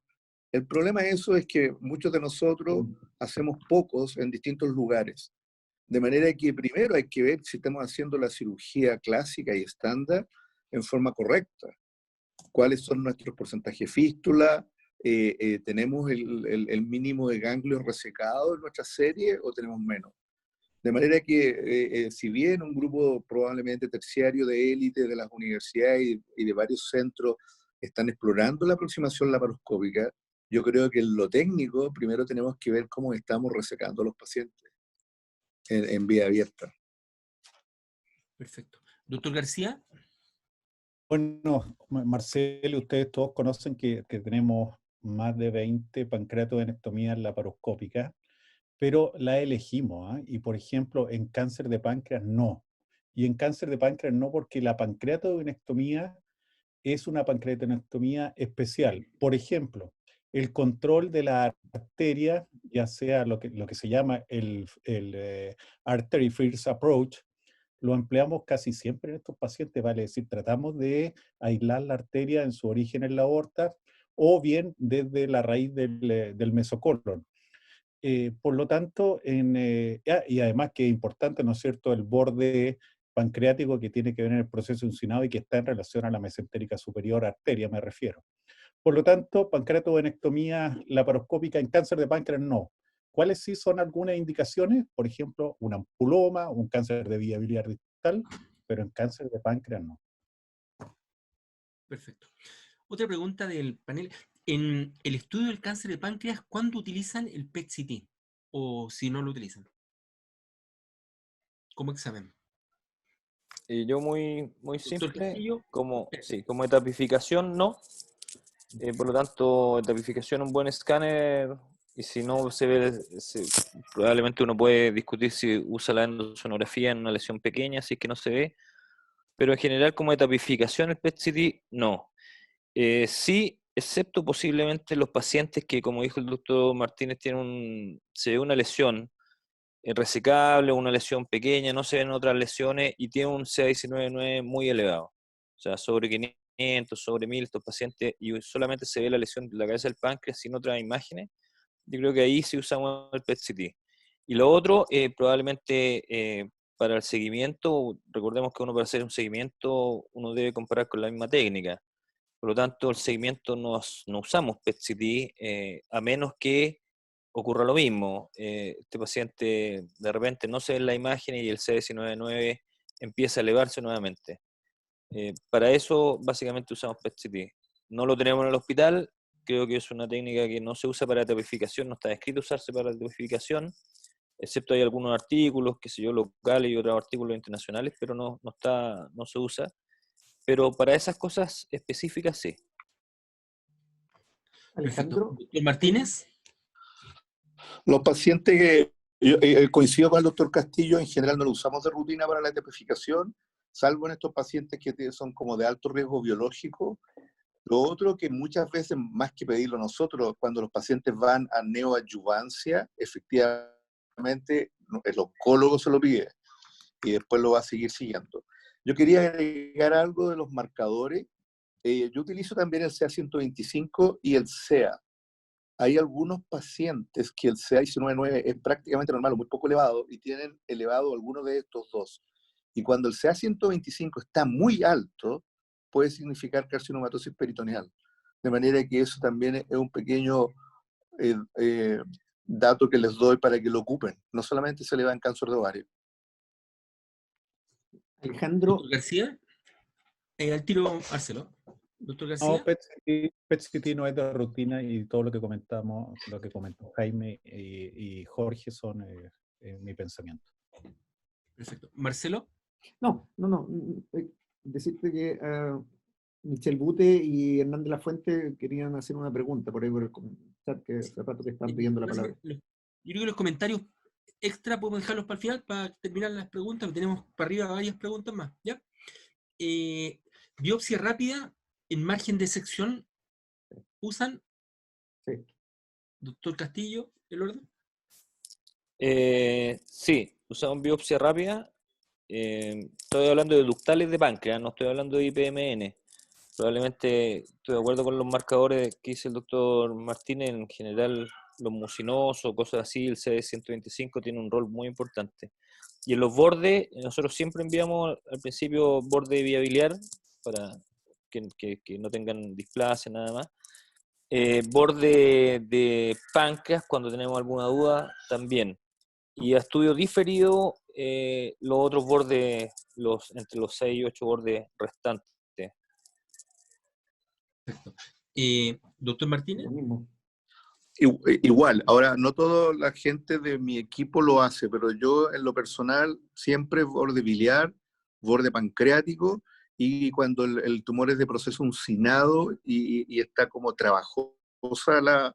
El problema de eso es que muchos de nosotros hacemos pocos en distintos lugares. De manera que primero hay que ver si estamos haciendo la cirugía clásica y estándar en forma correcta. ¿Cuáles son nuestros porcentajes de fístula? ¿tenemos el mínimo de ganglios resecados en nuestra serie o tenemos menos? De manera que, si bien un grupo probablemente terciario de élite de las universidades y de varios centros están explorando la aproximación laparoscópica, yo creo que en lo técnico primero tenemos que ver cómo estamos resecando a los pacientes en vía abierta. Perfecto. Doctor García. Bueno, Marcelo, ustedes todos conocen que tenemos más de 20 pancreatovenectomías laparoscópicas, pero la elegimos, ¿ah? Y por ejemplo, en cáncer de páncreas no. Y en cáncer de páncreas no, porque la pancreatovenectomía es una pancreatonectomía especial. Por ejemplo, el control de la arteria, ya sea lo que se llama el artery first approach, lo empleamos casi siempre en estos pacientes, vale decir, tratamos de aislar la arteria en su origen en la aorta o bien desde la raíz del mesocolon. Por lo tanto, y además que es importante, ¿no es cierto?, el borde pancreático que tiene que ver en el proceso uncinado y que está en relación a la mesentérica superior, arteria me refiero. Por lo tanto, pancreatovenectomía laparoscópica en cáncer de páncreas no. ¿Cuáles sí son algunas indicaciones? Por ejemplo, un ampuloma, un cáncer de vía biliar distal, pero en cáncer de páncreas no. Perfecto. Otra pregunta del panel. En el estudio del cáncer de páncreas, ¿cuándo utilizan el PET-CT? O si no lo utilizan. ¿Cómo examen? Yo muy Doctor simple, Castillo. como etapificación no. Por lo tanto, etapificación un buen escáner, y si no se ve, probablemente uno puede discutir si usa la endosonografía en una lesión pequeña, si es que no se ve, pero en general como etapificación el PET-CT no. Sí, excepto posiblemente los pacientes que, como dijo el doctor Martínez, se ve una lesión resecable, una lesión pequeña, no se ven otras lesiones y tiene un CA19-9 muy elevado. O sea, sobre 500, sobre 1000 estos pacientes, y solamente se ve la lesión de la cabeza del páncreas sin otras imágenes. Yo creo que ahí sí usamos el PET-CT. Y lo otro, probablemente para el seguimiento, recordemos que uno para hacer un seguimiento, uno debe comparar con la misma técnica. Por lo tanto, el seguimiento no usamos PET-CT, a menos que ocurra lo mismo. Este paciente de repente no se ve en la imagen y el CA19-9 empieza a elevarse nuevamente. Para eso, básicamente usamos PET-CT. No lo tenemos en el hospital, creo que es una técnica que no se usa para etapificación, no está descrito usarse para etapificación, excepto hay algunos artículos, qué sé yo, locales y otros artículos internacionales, pero no se usa. Pero para esas cosas específicas sí. Alejandro. Doctor Martínez. Los pacientes que yo coincido con el doctor Castillo, en general no lo usamos de rutina para la etapificación, salvo en estos pacientes que son como de alto riesgo biológico. Lo otro que muchas veces, más que pedirlo nosotros, cuando los pacientes van a neoadyuvancia, efectivamente el oncólogo se lo pide y después lo va a seguir siguiendo. Yo quería agregar algo de los marcadores. Yo utilizo también el CA125 y el CEA. Hay algunos pacientes que el CA19-9 es prácticamente normal o muy poco elevado y tienen elevado alguno de estos dos. Y cuando el CA125 está muy alto, puede significar carcinomatosis peritoneal. De manera que eso también es un pequeño dato que les doy para que lo ocupen. No solamente se eleva en cáncer de ovario. Alejandro. Doctor García. Al tiro, Marcelo. Doctor García. No, PET-CT no es de rutina y todo lo que comentamos, lo que comentó Jaime y Jorge son mi pensamiento. Perfecto. ¿Marcelo? No. Decirte que Michel Bute y Hernández Lafuente querían hacer una pregunta por ahí por el chat, que hace rato que están pidiendo la palabra. Yo creo que los comentarios extra podemos dejarlos para el final, para terminar las preguntas. Tenemos para arriba varias preguntas más, ¿ya? Biopsia rápida en margen de sección, ¿usan? Sí. Doctor Castillo, ¿el orden? Sí, usamos biopsia rápida. Estoy hablando de ductales de páncreas, no estoy hablando de IPMN. Probablemente estoy de acuerdo con los marcadores que dice el doctor Martínez. En general, los mucinosos, cosas así, el CD125 tiene un rol muy importante. Y en los bordes, nosotros siempre enviamos al principio borde vía biliar para que no tengan displasia, nada más. Borde de páncreas, cuando tenemos alguna duda, también. Y a estudio diferido, los otros bordes, entre los 6 y 8 bordes restantes. Perfecto. Doctor Martínez. Lo mismo. Igual, ahora no toda la gente de mi equipo lo hace, pero yo en lo personal siempre borde biliar, borde pancreático, y cuando el tumor es de proceso uncinado y está como trabajosa la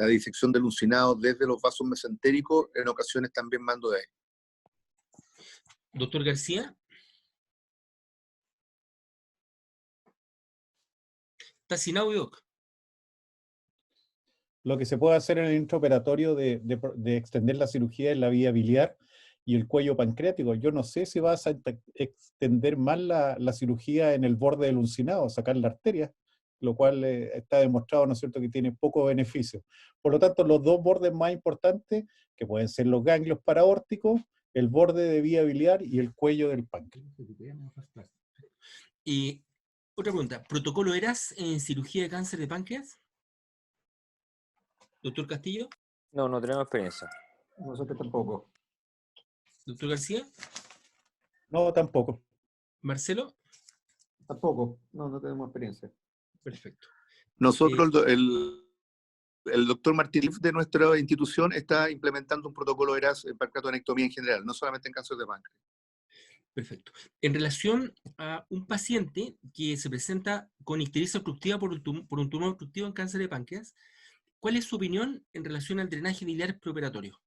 disección del uncinado desde los vasos mesentéricos, en ocasiones también mando de ahí. Doctor García. Está sin audio, Doc. Lo que se puede hacer en el intraoperatorio de extender la cirugía es la vía biliar y el cuello pancreático. Yo no sé si vas a extender más la cirugía en el borde del uncinado, sacar la arteria, lo cual está demostrado, ¿no es cierto?, que tiene poco beneficio. Por lo tanto, los dos bordes más importantes, que pueden ser los ganglios paraórticos, el borde de vía biliar y el cuello del páncreas. Y otra pregunta, ¿protocolo ERAS en cirugía de cáncer de páncreas? Doctor Castillo. No, no tenemos experiencia. Nosotros tampoco. Doctor García. No, tampoco. Marcelo. Tampoco, no tenemos experiencia. Perfecto. Nosotros, el doctor Martínez de nuestra institución está implementando un protocolo ERAS en pancreatonectomía en general, no solamente en cáncer de páncreas. Perfecto. En relación a un paciente que se presenta con ictericia obstructiva por un tumor obstructivo en cáncer de páncreas, ¿cuál es su opinión en relación al drenaje biliar preoperatorio?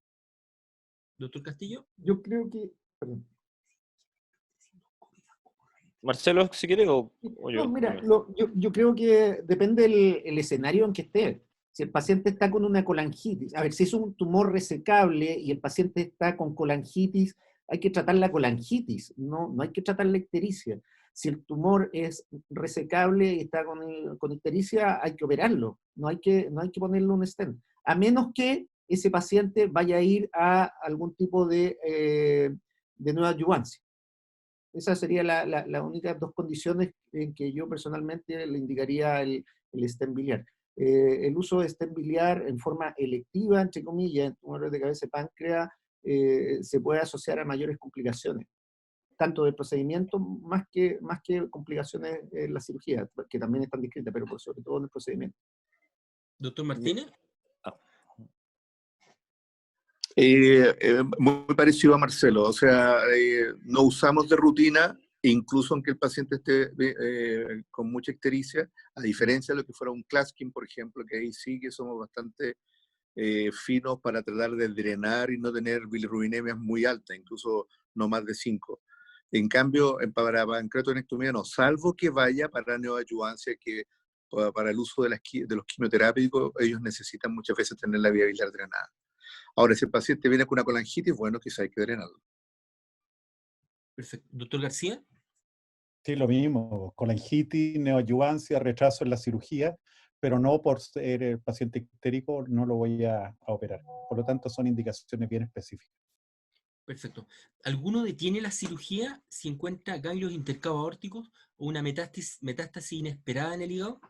Doctor Castillo. Yo creo que... Perdón. Marcelo, si quiere, o yo. No, mira, yo creo que depende el escenario en que esté. Si el paciente está con una colangitis, a ver, si es un tumor resecable y el paciente está con colangitis, hay que tratar la colangitis, no hay que tratar la ictericia. Si el tumor es resecable y está con ictericia, hay que operarlo, no hay que ponerle un stent, a menos que ese paciente vaya a ir a algún tipo de nueva adyuvancia. Esas serían las únicas dos condiciones en que yo personalmente le indicaría el stent biliar. El uso de stent biliar en forma electiva, entre comillas, en tumores de cabeza y páncreas, se puede asociar a mayores complicaciones, tanto del procedimiento más que complicaciones en la cirugía, que también están descritas, pero sobre todo en el procedimiento. Doctor Martínez. Muy parecido a Marcelo, o sea, no usamos de rutina, incluso aunque el paciente esté con mucha ictericia, a diferencia de lo que fuera un Claskin, por ejemplo, que ahí sí que somos bastante finos para tratar de drenar y no tener bilirrubinemias muy altas, incluso no más de 5. En cambio, para pancreatonectomía no, salvo que vaya para neoadyuvancia, que para el uso de los quimioterápicos, ellos necesitan muchas veces tener la vía biliar drenada. Ahora, si el paciente viene con una colangitis, bueno, quizá hay que drenarlo. Perfecto. Doctor García. Sí, lo mismo, colangitis, neoadyuvancia, retraso en la cirugía, pero no por ser el paciente ictérico no lo voy a operar. Por lo tanto, son indicaciones bien específicas. Perfecto. ¿Alguno detiene la cirugía si encuentra ganglios intercaboaórticos o una metástasis inesperada en el hígado?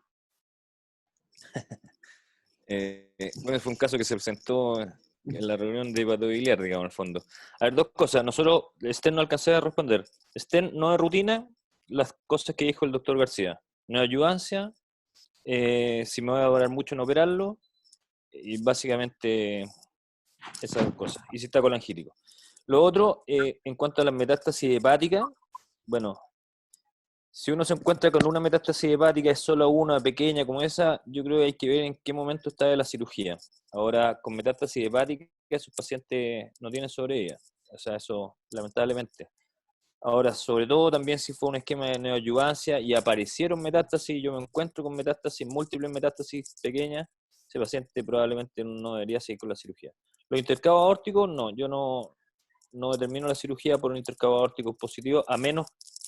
Bueno, fue un caso que se presentó en la reunión de hepatobiliar, digamos, en el fondo. A ver, dos cosas. Nosotros, Sten no alcancé a responder. Sten no es rutina, las cosas que dijo el doctor García. No es ayudancia, si me voy a demorar mucho en operarlo, y básicamente esas dos cosas. Y si está colangítico. Lo otro, en cuanto a las metástasis hepáticas, bueno, si uno se encuentra con una metástasis hepática, es solo una pequeña como esa, yo creo que hay que ver en qué momento está de la cirugía. Ahora, con metástasis hepática, esos pacientes no tienen sobrevida. O sea, eso, lamentablemente. Ahora, sobre todo también si fue un esquema de neoadyuvancia y aparecieron metástasis, yo me encuentro con metástasis, múltiples metástasis pequeñas, ese paciente probablemente no debería seguir con la cirugía. Los intercabos aórticos, no, yo no determino la cirugía por un intercambio aórtico positivo, a menos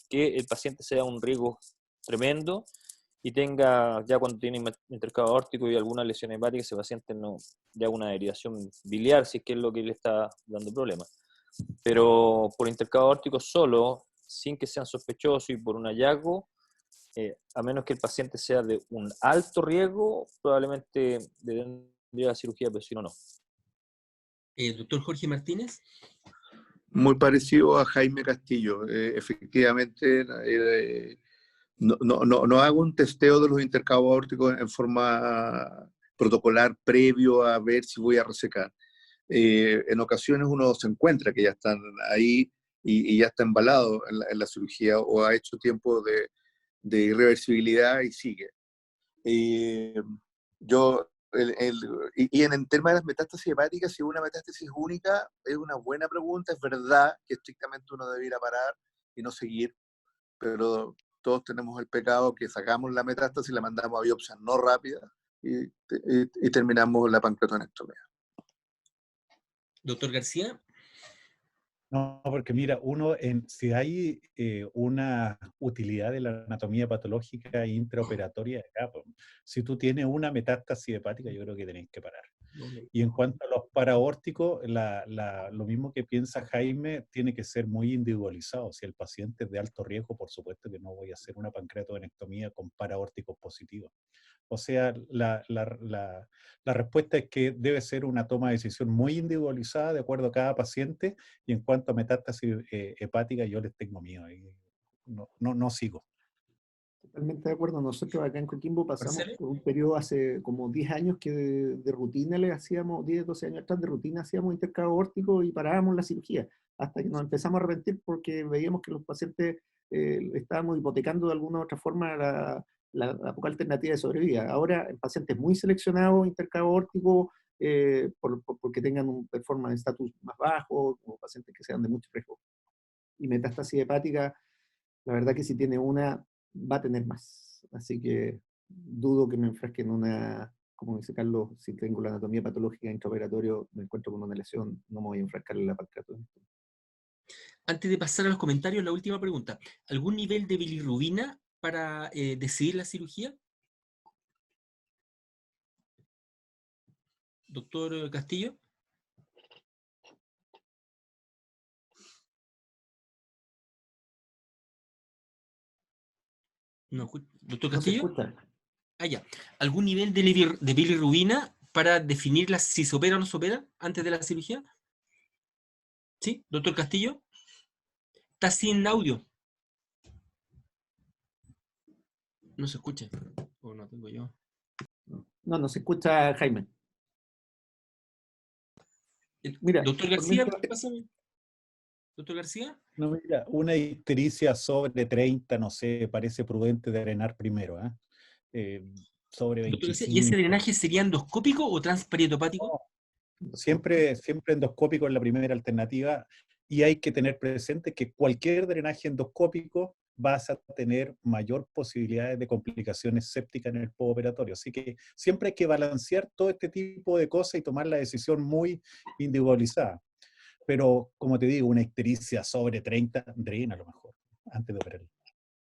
que el paciente sea un riesgo tremendo y tenga, ya cuando tiene intercambio aórtico y alguna lesión hepática, ese paciente no ya una derivación biliar, si es que es lo que le está dando problemas. Pero por intercambio aórtico solo, sin que sean sospechosos y por un hallazgo, a menos que el paciente sea de un alto riesgo, probablemente tendría la cirugía, pero si no, no. Doctor Jorge Martínez. Muy parecido a Jaime Castillo. Efectivamente, no hago un testeo de los intercaos aórticos en forma protocolar previo a ver si voy a resecar. En ocasiones uno se encuentra que ya están ahí y ya está embalado en la cirugía o ha hecho tiempo de irreversibilidad y sigue. Y en el tema de las metástasis hepáticas, si una metástasis única, es una buena pregunta. Es verdad que estrictamente uno debiera parar y no seguir, pero todos tenemos el pecado que sacamos la metástasis, la mandamos a biopsia no rápida y terminamos la pancreatonectomía. Doctor García. No, porque mira, si hay una utilidad de la anatomía patológica intraoperatoria, acá, pues, si tú tienes una metástasis hepática, yo creo que tenés que parar. Y en cuanto a los paraórticos, lo mismo que piensa Jaime, tiene que ser muy individualizado. Si el paciente es de alto riesgo, por supuesto que no voy a hacer una pancreatonectomía con paraórticos positivos. O sea, la respuesta es que debe ser una toma de decisión muy individualizada de acuerdo a cada paciente, y en cuanto a metástasis hepática, yo les tengo miedo. No sigo. Totalmente de acuerdo. Nosotros acá en Coquimbo pasamos Marcelo. por un periodo hace como 10 años que de rutina le hacíamos, 10, 12 años atrás de rutina hacíamos intercambio aórtico y parábamos la cirugía, hasta que nos empezamos a arrepentir porque veíamos que los pacientes estábamos hipotecando de alguna u otra forma la poca alternativa de sobrevida. Ahora, en pacientes muy seleccionados, intercambio aórtico, porque tengan un performance de estatus más bajo, o pacientes que sean de mucho riesgo. Y metástasis hepática, la verdad que si tiene una, va a tener más. Así que dudo que me enfrasque en una, como dice Carlos, si tengo la anatomía patológica intraoperatorio, me encuentro con una lesión, no me voy a enfrascar en la pancreatonectomía. Antes de pasar a los comentarios, la última pregunta. ¿Algún nivel de bilirrubina para decidir la cirugía? Doctor Castillo. No, doctor Castillo. No se escucha. Ah, ya. ¿Algún nivel de bilirrubina para definir si se opera o no se opera antes de la cirugía? ¿Sí? Doctor Castillo. Está sin audio. No se escucha. O no tengo yo. No se escucha, Jaime. Mira, Doctor García, pásame. Doctor García. No, mira, una ictericia sobre 30, no sé, parece prudente drenar primero, sobre 25. ¿Y ese drenaje sería endoscópico o transperietopático? Siempre endoscópico es la primera alternativa, y hay que tener presente que cualquier drenaje endoscópico vas a tener mayor posibilidades de complicaciones sépticas en el postoperatorio. Así que siempre hay que balancear todo este tipo de cosas y tomar la decisión muy individualizada. Pero, como te digo, una ictericia sobre 30, drena a lo mejor, antes de operar.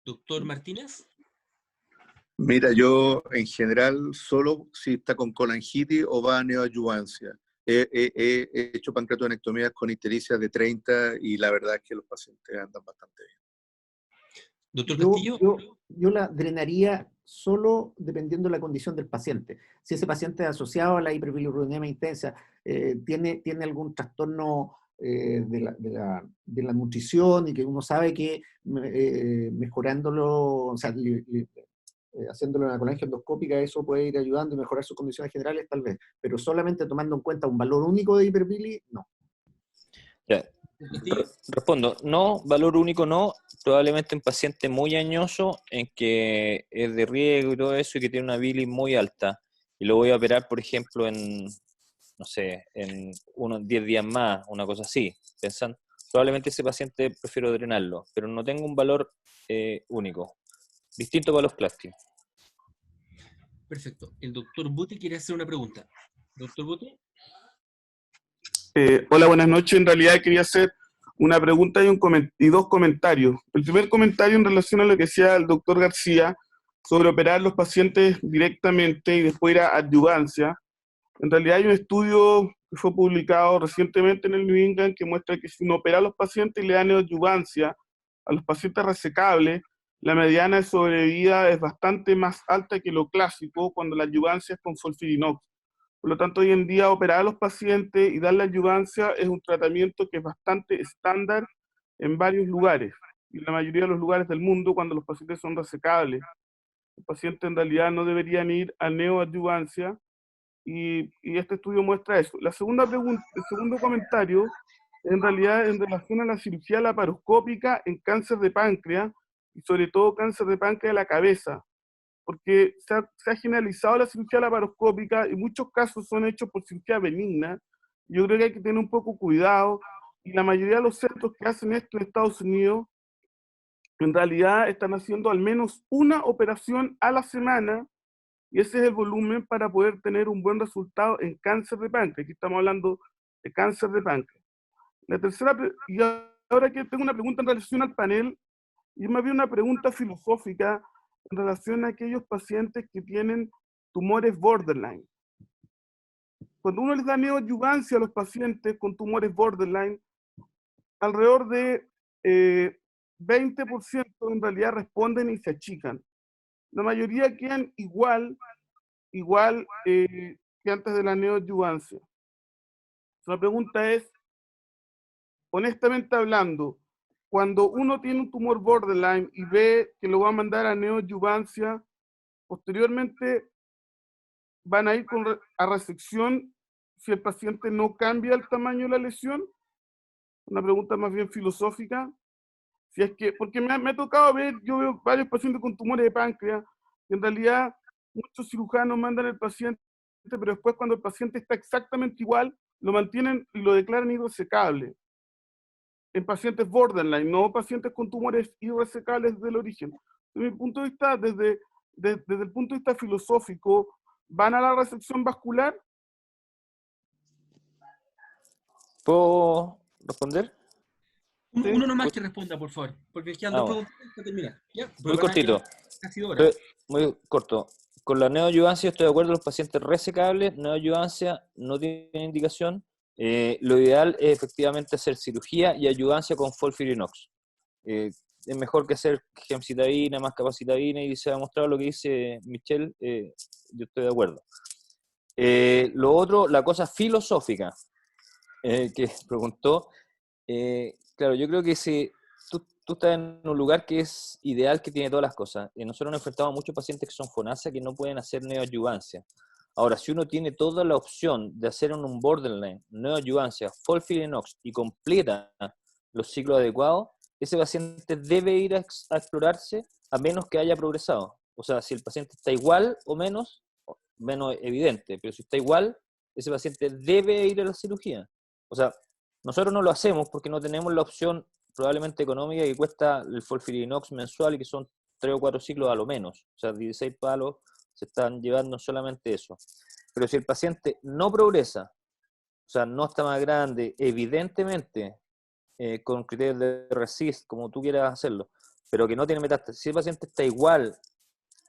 Doctor Martínez. Mira, yo en general solo si está con colangitis o va a neoadyuvancia. He hecho pancreatonectomías con ictericias de 30 y la verdad es que los pacientes andan bastante bien. Doctor Castillo. Yo la drenaría solo dependiendo de la condición del paciente. Si ese paciente es asociado a la hiperbilirubinemia intensa, tiene algún trastorno de la nutrición y que uno sabe que mejorándolo, o sea, haciéndolo en la colangia endoscópica, eso puede ir ayudando y mejorar sus condiciones generales, tal vez. Pero solamente tomando en cuenta un valor único de hiperbili, no. Ya. Respondo, no, valor único no, probablemente un paciente muy añoso en que es de riesgo y todo eso y que tiene una bilis muy alta y lo voy a operar, por ejemplo, no sé, en unos 10 días más, una cosa así, pensando, probablemente ese paciente prefiero drenarlo, pero no tengo un valor único, distinto para los clásicos. Perfecto. El doctor Bote quiere hacer una pregunta. Doctor Bote. Hola, buenas noches. En realidad quería hacer una pregunta y dos comentarios. El primer comentario en relación a lo que decía el doctor García sobre operar los pacientes directamente y después ir a adyuvancia. En realidad hay un estudio que fue publicado recientemente en el New England que muestra que si uno opera a los pacientes y le da neoadyuvancia a los pacientes resecables, la mediana de sobrevida es bastante más alta que lo clásico cuando la adyuvancia es con FOLFIRINOX. Por lo tanto, hoy en día operar a los pacientes y darle adyuvancia es un tratamiento que es bastante estándar en varios lugares, y en la mayoría de los lugares del mundo cuando los pacientes son resecables. Los pacientes en realidad no deberían ir a neoadyuvancia, y este estudio muestra eso. La segunda pregunta, el segundo comentario, en realidad en relación a la cirugía laparoscópica en cáncer de páncreas, y sobre todo cáncer de páncreas de la cabeza, porque se ha generalizado la cirugía laparoscópica y muchos casos son hechos por cirugía benigna. Yo creo que hay que tener un poco cuidado, y la mayoría de los centros que hacen esto en Estados Unidos en realidad están haciendo al menos una operación a la semana, y ese es el volumen para poder tener un buen resultado en cáncer de páncreas. Aquí estamos hablando de cáncer de páncreas. La tercera, y ahora que tengo una pregunta en relación al panel, y más bien una pregunta filosófica en relación a aquellos pacientes que tienen tumores borderline. Cuando uno les da neoadyuvancia a los pacientes con tumores borderline, alrededor de 20% en realidad responden y se achican. La mayoría quedan igual que antes de la neoadyuvancia. La pregunta es, honestamente hablando, cuando uno tiene un tumor borderline y ve que lo va a mandar a neoadyuvancia, posteriormente van a ir a resección si el paciente no cambia el tamaño de la lesión. Una pregunta más bien filosófica. Si es que, porque me ha tocado ver, yo veo varios pacientes con tumores de páncreas, y en realidad muchos cirujanos mandan al paciente, pero después cuando el paciente está exactamente igual, lo mantienen y lo declaran irresecable. En pacientes borderline, no pacientes con tumores irresecables del origen. Desde mi punto de vista, desde el punto de vista filosófico, ¿van a la resección vascular? ¿Puedo responder? Sí. Uno nomás que responda, por favor, porque quedan dos bueno. preguntas para terminar. ¿Ya? Muy cortito. Casi 2 horas. Muy corto. Con la neoadyuvancia estoy de acuerdo, los pacientes resecables, neoadyuvancia no tiene indicación. Lo ideal es efectivamente hacer cirugía y adyuvancia con FOLFIRINOX. Es mejor que hacer gemcitabina más capecitabina, y se ha demostrado lo que dice Michelle, yo estoy de acuerdo. Lo otro, la cosa filosófica que preguntó, claro, yo creo que si tú estás en un lugar que es ideal, que tiene todas las cosas. Nosotros nos enfrentamos a muchos pacientes que son FONASA que no pueden hacer neoadyuvancia. Ahora, si uno tiene toda la opción de hacer en un borderline, neoadyuvancia, FOLFIRINOX y completa los ciclos adecuados, ese paciente debe ir a explorarse a menos que haya progresado. O sea, si el paciente está igual o menos evidente, pero si está igual, ese paciente debe ir a la cirugía. O sea, nosotros no lo hacemos porque no tenemos la opción probablemente económica que cuesta el FOLFIRINOX mensual, y que son 3 o 4 ciclos a lo menos. O sea, 16 palos se están llevando solamente eso. Pero si el paciente no progresa, o sea, no está más grande, evidentemente, con criterios de RECIST, como tú quieras hacerlo, pero que no tiene metástasis, si el paciente está igual,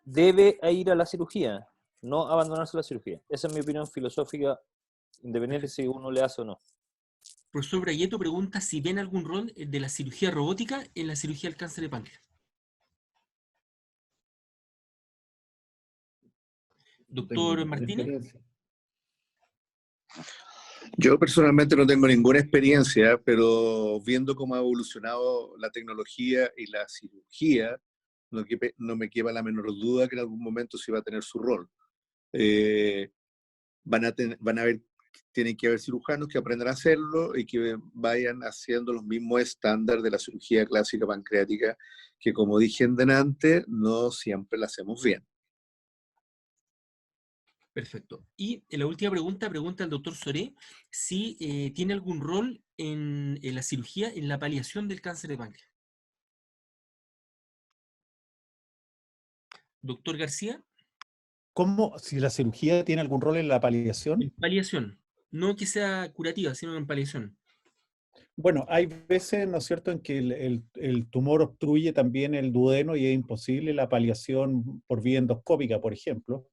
debe ir a la cirugía, no abandonarse la cirugía. Esa es mi opinión filosófica, independiente si uno le hace o no. Profesor Bragueto pregunta si ven algún rol de la cirugía robótica en la cirugía del cáncer de páncreas. Doctor Martínez. Yo personalmente no tengo ninguna experiencia, pero viendo cómo ha evolucionado la tecnología y la cirugía, no me queda la menor duda que en algún momento sí va a tener su rol. Tienen que haber cirujanos que aprendan a hacerlo y que vayan haciendo los mismos estándares de la cirugía clásica pancreática, que como dije antes, no siempre la hacemos bien. Perfecto. Y la última pregunta al doctor Soré, si tiene algún rol en la cirugía, en la paliación del cáncer de páncreas. Doctor García. ¿Cómo? Si la cirugía tiene algún rol en la paliación. En paliación. No que sea curativa, sino en paliación. Bueno, hay veces, ¿no es cierto?, en que el tumor obstruye también el duodeno y es imposible la paliación por vía endoscópica, por ejemplo.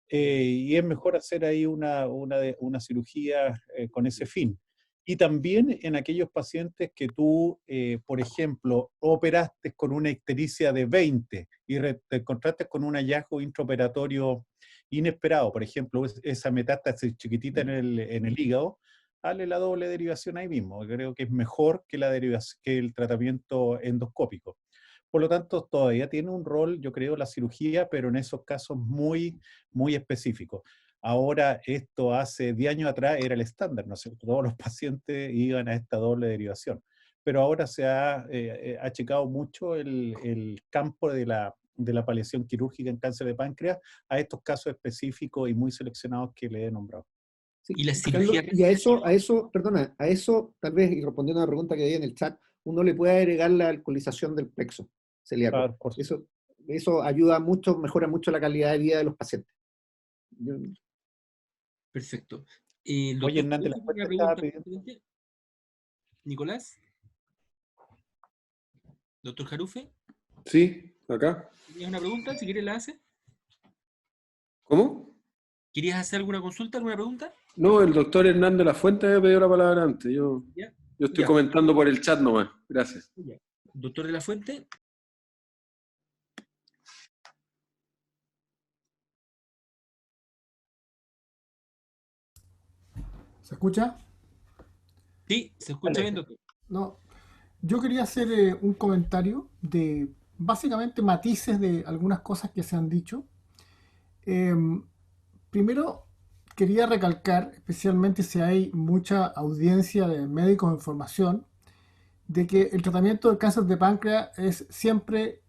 Y es mejor hacer ahí una cirugía con ese fin. Y también en aquellos pacientes que tú, por ejemplo, operaste con una ictericia de 20 y te encontraste con un hallazgo intraoperatorio inesperado, por ejemplo, esa metástasis chiquitita en el hígado, dale la doble derivación ahí mismo. Creo que es mejor que que el tratamiento endoscópico. Por lo tanto, todavía tiene un rol, yo creo, la cirugía, pero en esos casos muy, muy específicos. Ahora, esto hace 10 años atrás era el estándar, ¿no es cierto? Todos los pacientes iban a esta doble derivación. Pero ahora se ha achicado mucho el campo de la paliación quirúrgica en cáncer de páncreas a estos casos específicos y muy seleccionados que le he nombrado. Sí, Y la Carlos, cirugía... y a eso, perdona, a eso, tal vez, y respondiendo a una pregunta que había en el chat, uno le puede agregar la alcoholización del plexo celíaco. Claro, Eso ayuda mucho, mejora mucho la calidad de vida de los pacientes. Perfecto. Oye, Hernández, la fuente estaba pidiendo... Nicolás. Doctor Jarufe. Sí, acá. ¿Tenías una pregunta? Si quieres la hace. ¿Cómo? ¿Querías hacer alguna consulta, alguna pregunta? No, el doctor Hernández Lafuente me pidió la palabra antes. Yo estoy Ya. comentando por el chat nomás. Gracias. Ya. Doctor de la Fuente. ¿Se escucha? Sí, se escucha bien, doctor. No. Yo quería hacer un comentario de básicamente matices de algunas cosas que se han dicho. Primero, quería recalcar, especialmente si hay mucha audiencia de médicos en formación, de que el tratamiento del cáncer de páncreas es siempre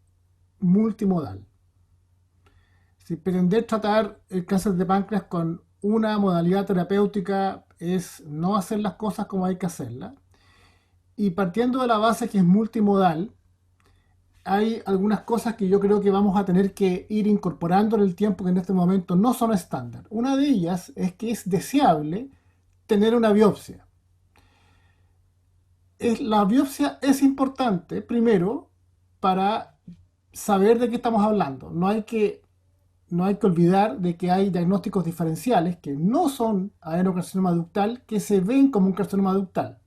multimodal. Si pretender tratar el cáncer de páncreas con una modalidad terapéutica es no hacer las cosas como hay que hacerlas. Y partiendo de la base que es multimodal, hay algunas cosas que yo creo que vamos a tener que ir incorporando en el tiempo que en este momento no son estándar. Una de ellas es que es deseable tener una biopsia. La biopsia es importante, primero, para saber de qué estamos hablando. No hay que olvidar de que hay diagnósticos diferenciales que no son adenocarcinoma ductal, que se ven como un carcinoma ductal.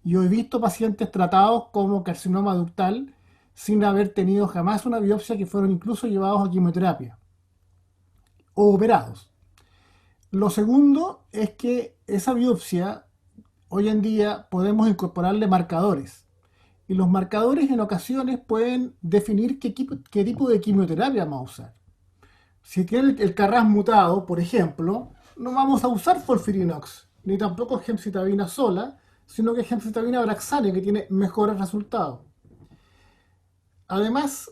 Yo he visto pacientes tratados como carcinoma ductal sin haber tenido jamás una biopsia, que fueron incluso llevados a quimioterapia o operados. Lo segundo es que esa biopsia, hoy en día podemos incorporarle marcadores. Y los marcadores en ocasiones pueden definir qué tipo de quimioterapia vamos a usar. Si tiene el Carras mutado, por ejemplo, no vamos a usar FOLFIRINOX, ni tampoco gemcitabina sola, sino que gemcitabina Abraxane, que tiene mejores resultados. Además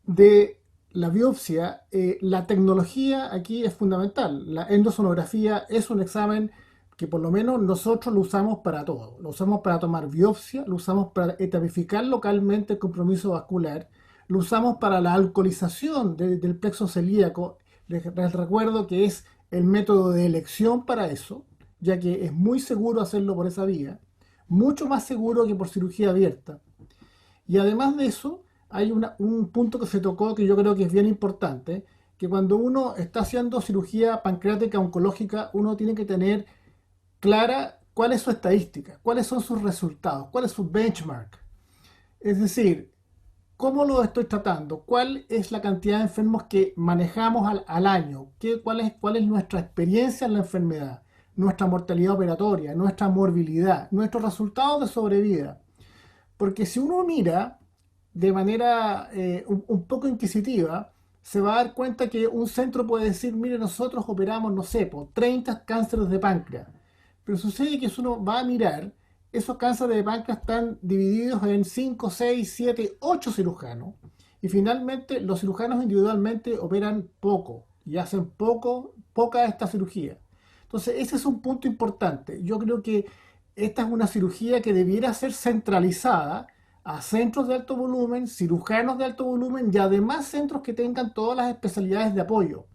de la biopsia, la tecnología aquí es fundamental. La endosonografía es un examen que por lo menos nosotros lo usamos para todo. Lo usamos para tomar biopsia, lo usamos para etapificar localmente el compromiso vascular, lo usamos para la alcoholización del plexo celíaco. Les recuerdo que es el método de elección para eso, ya que es muy seguro hacerlo por esa vía, mucho más seguro que por cirugía abierta. Y además de eso, hay un punto que se tocó que yo creo que es bien importante, que cuando uno está haciendo cirugía pancreática oncológica, uno tiene que tener clara cuál es su estadística, cuáles son sus resultados, cuál es su benchmark. Es decir, ¿cómo lo estoy tratando? ¿Cuál es la cantidad de enfermos que manejamos al año? ¿Cuál es nuestra experiencia en la enfermedad? Nuestra mortalidad operatoria, nuestra morbilidad, nuestros resultados de sobrevida. Porque si uno mira de manera un poco inquisitiva, se va a dar cuenta que un centro puede decir, mire, nosotros operamos, no sé, por 30 cánceres de páncreas. Pero sucede que si uno va a mirar, esos cánceres de páncreas están divididos en 5, 6, 7, 8 cirujanos. Y finalmente los cirujanos individualmente operan poco y hacen poca esta cirugía. Entonces ese es un punto importante. Yo creo que esta es una cirugía que debiera ser centralizada a centros de alto volumen, cirujanos de alto volumen y además centros que tengan todas las especialidades de apoyo.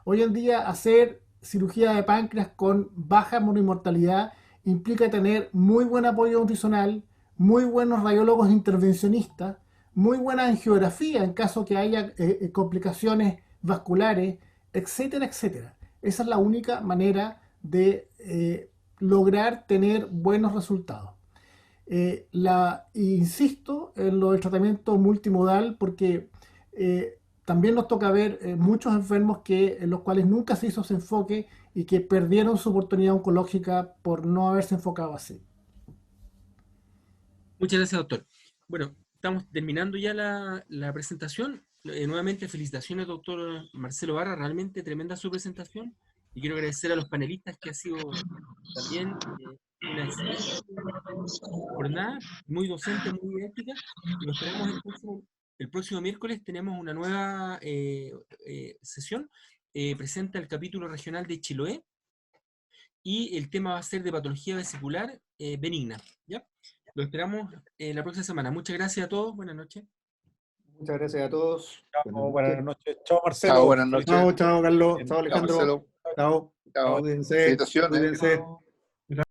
Hoy en día hacer cirugía de páncreas con baja monomortalidad implica tener muy buen apoyo nutricional, muy buenos radiólogos intervencionistas, muy buena angiografía en caso que haya complicaciones vasculares, etcétera, etcétera. Esa es la única manera de lograr tener buenos resultados. Insisto en lo del tratamiento multimodal porque también nos toca ver muchos enfermos en los cuales nunca se hizo ese enfoque y que perdieron su oportunidad oncológica por no haberse enfocado así. Muchas gracias, doctor. Bueno, estamos terminando ya la presentación. Nuevamente, felicitaciones, doctor Marcelo Barra. Realmente tremenda su presentación. Y quiero agradecer a los panelistas que ha sido también una excelente jornada, muy docente, muy didáctica. Y nos esperamos el próximo miércoles. Tenemos una nueva sesión. Presenta el capítulo regional de Chiloé. Y el tema va a ser de patología vesicular benigna. ¿Ya? Lo esperamos la próxima semana. Muchas gracias a todos. Buenas noches. Muchas gracias a todos. Chao, buenas noches. Chao, Marcelo. Chao, buenas noches. Chao, Carlos. Chao, Chao, Alejandro. Marcelo. Chao. Chao. Cuídense. Felicitaciones. Cuídense.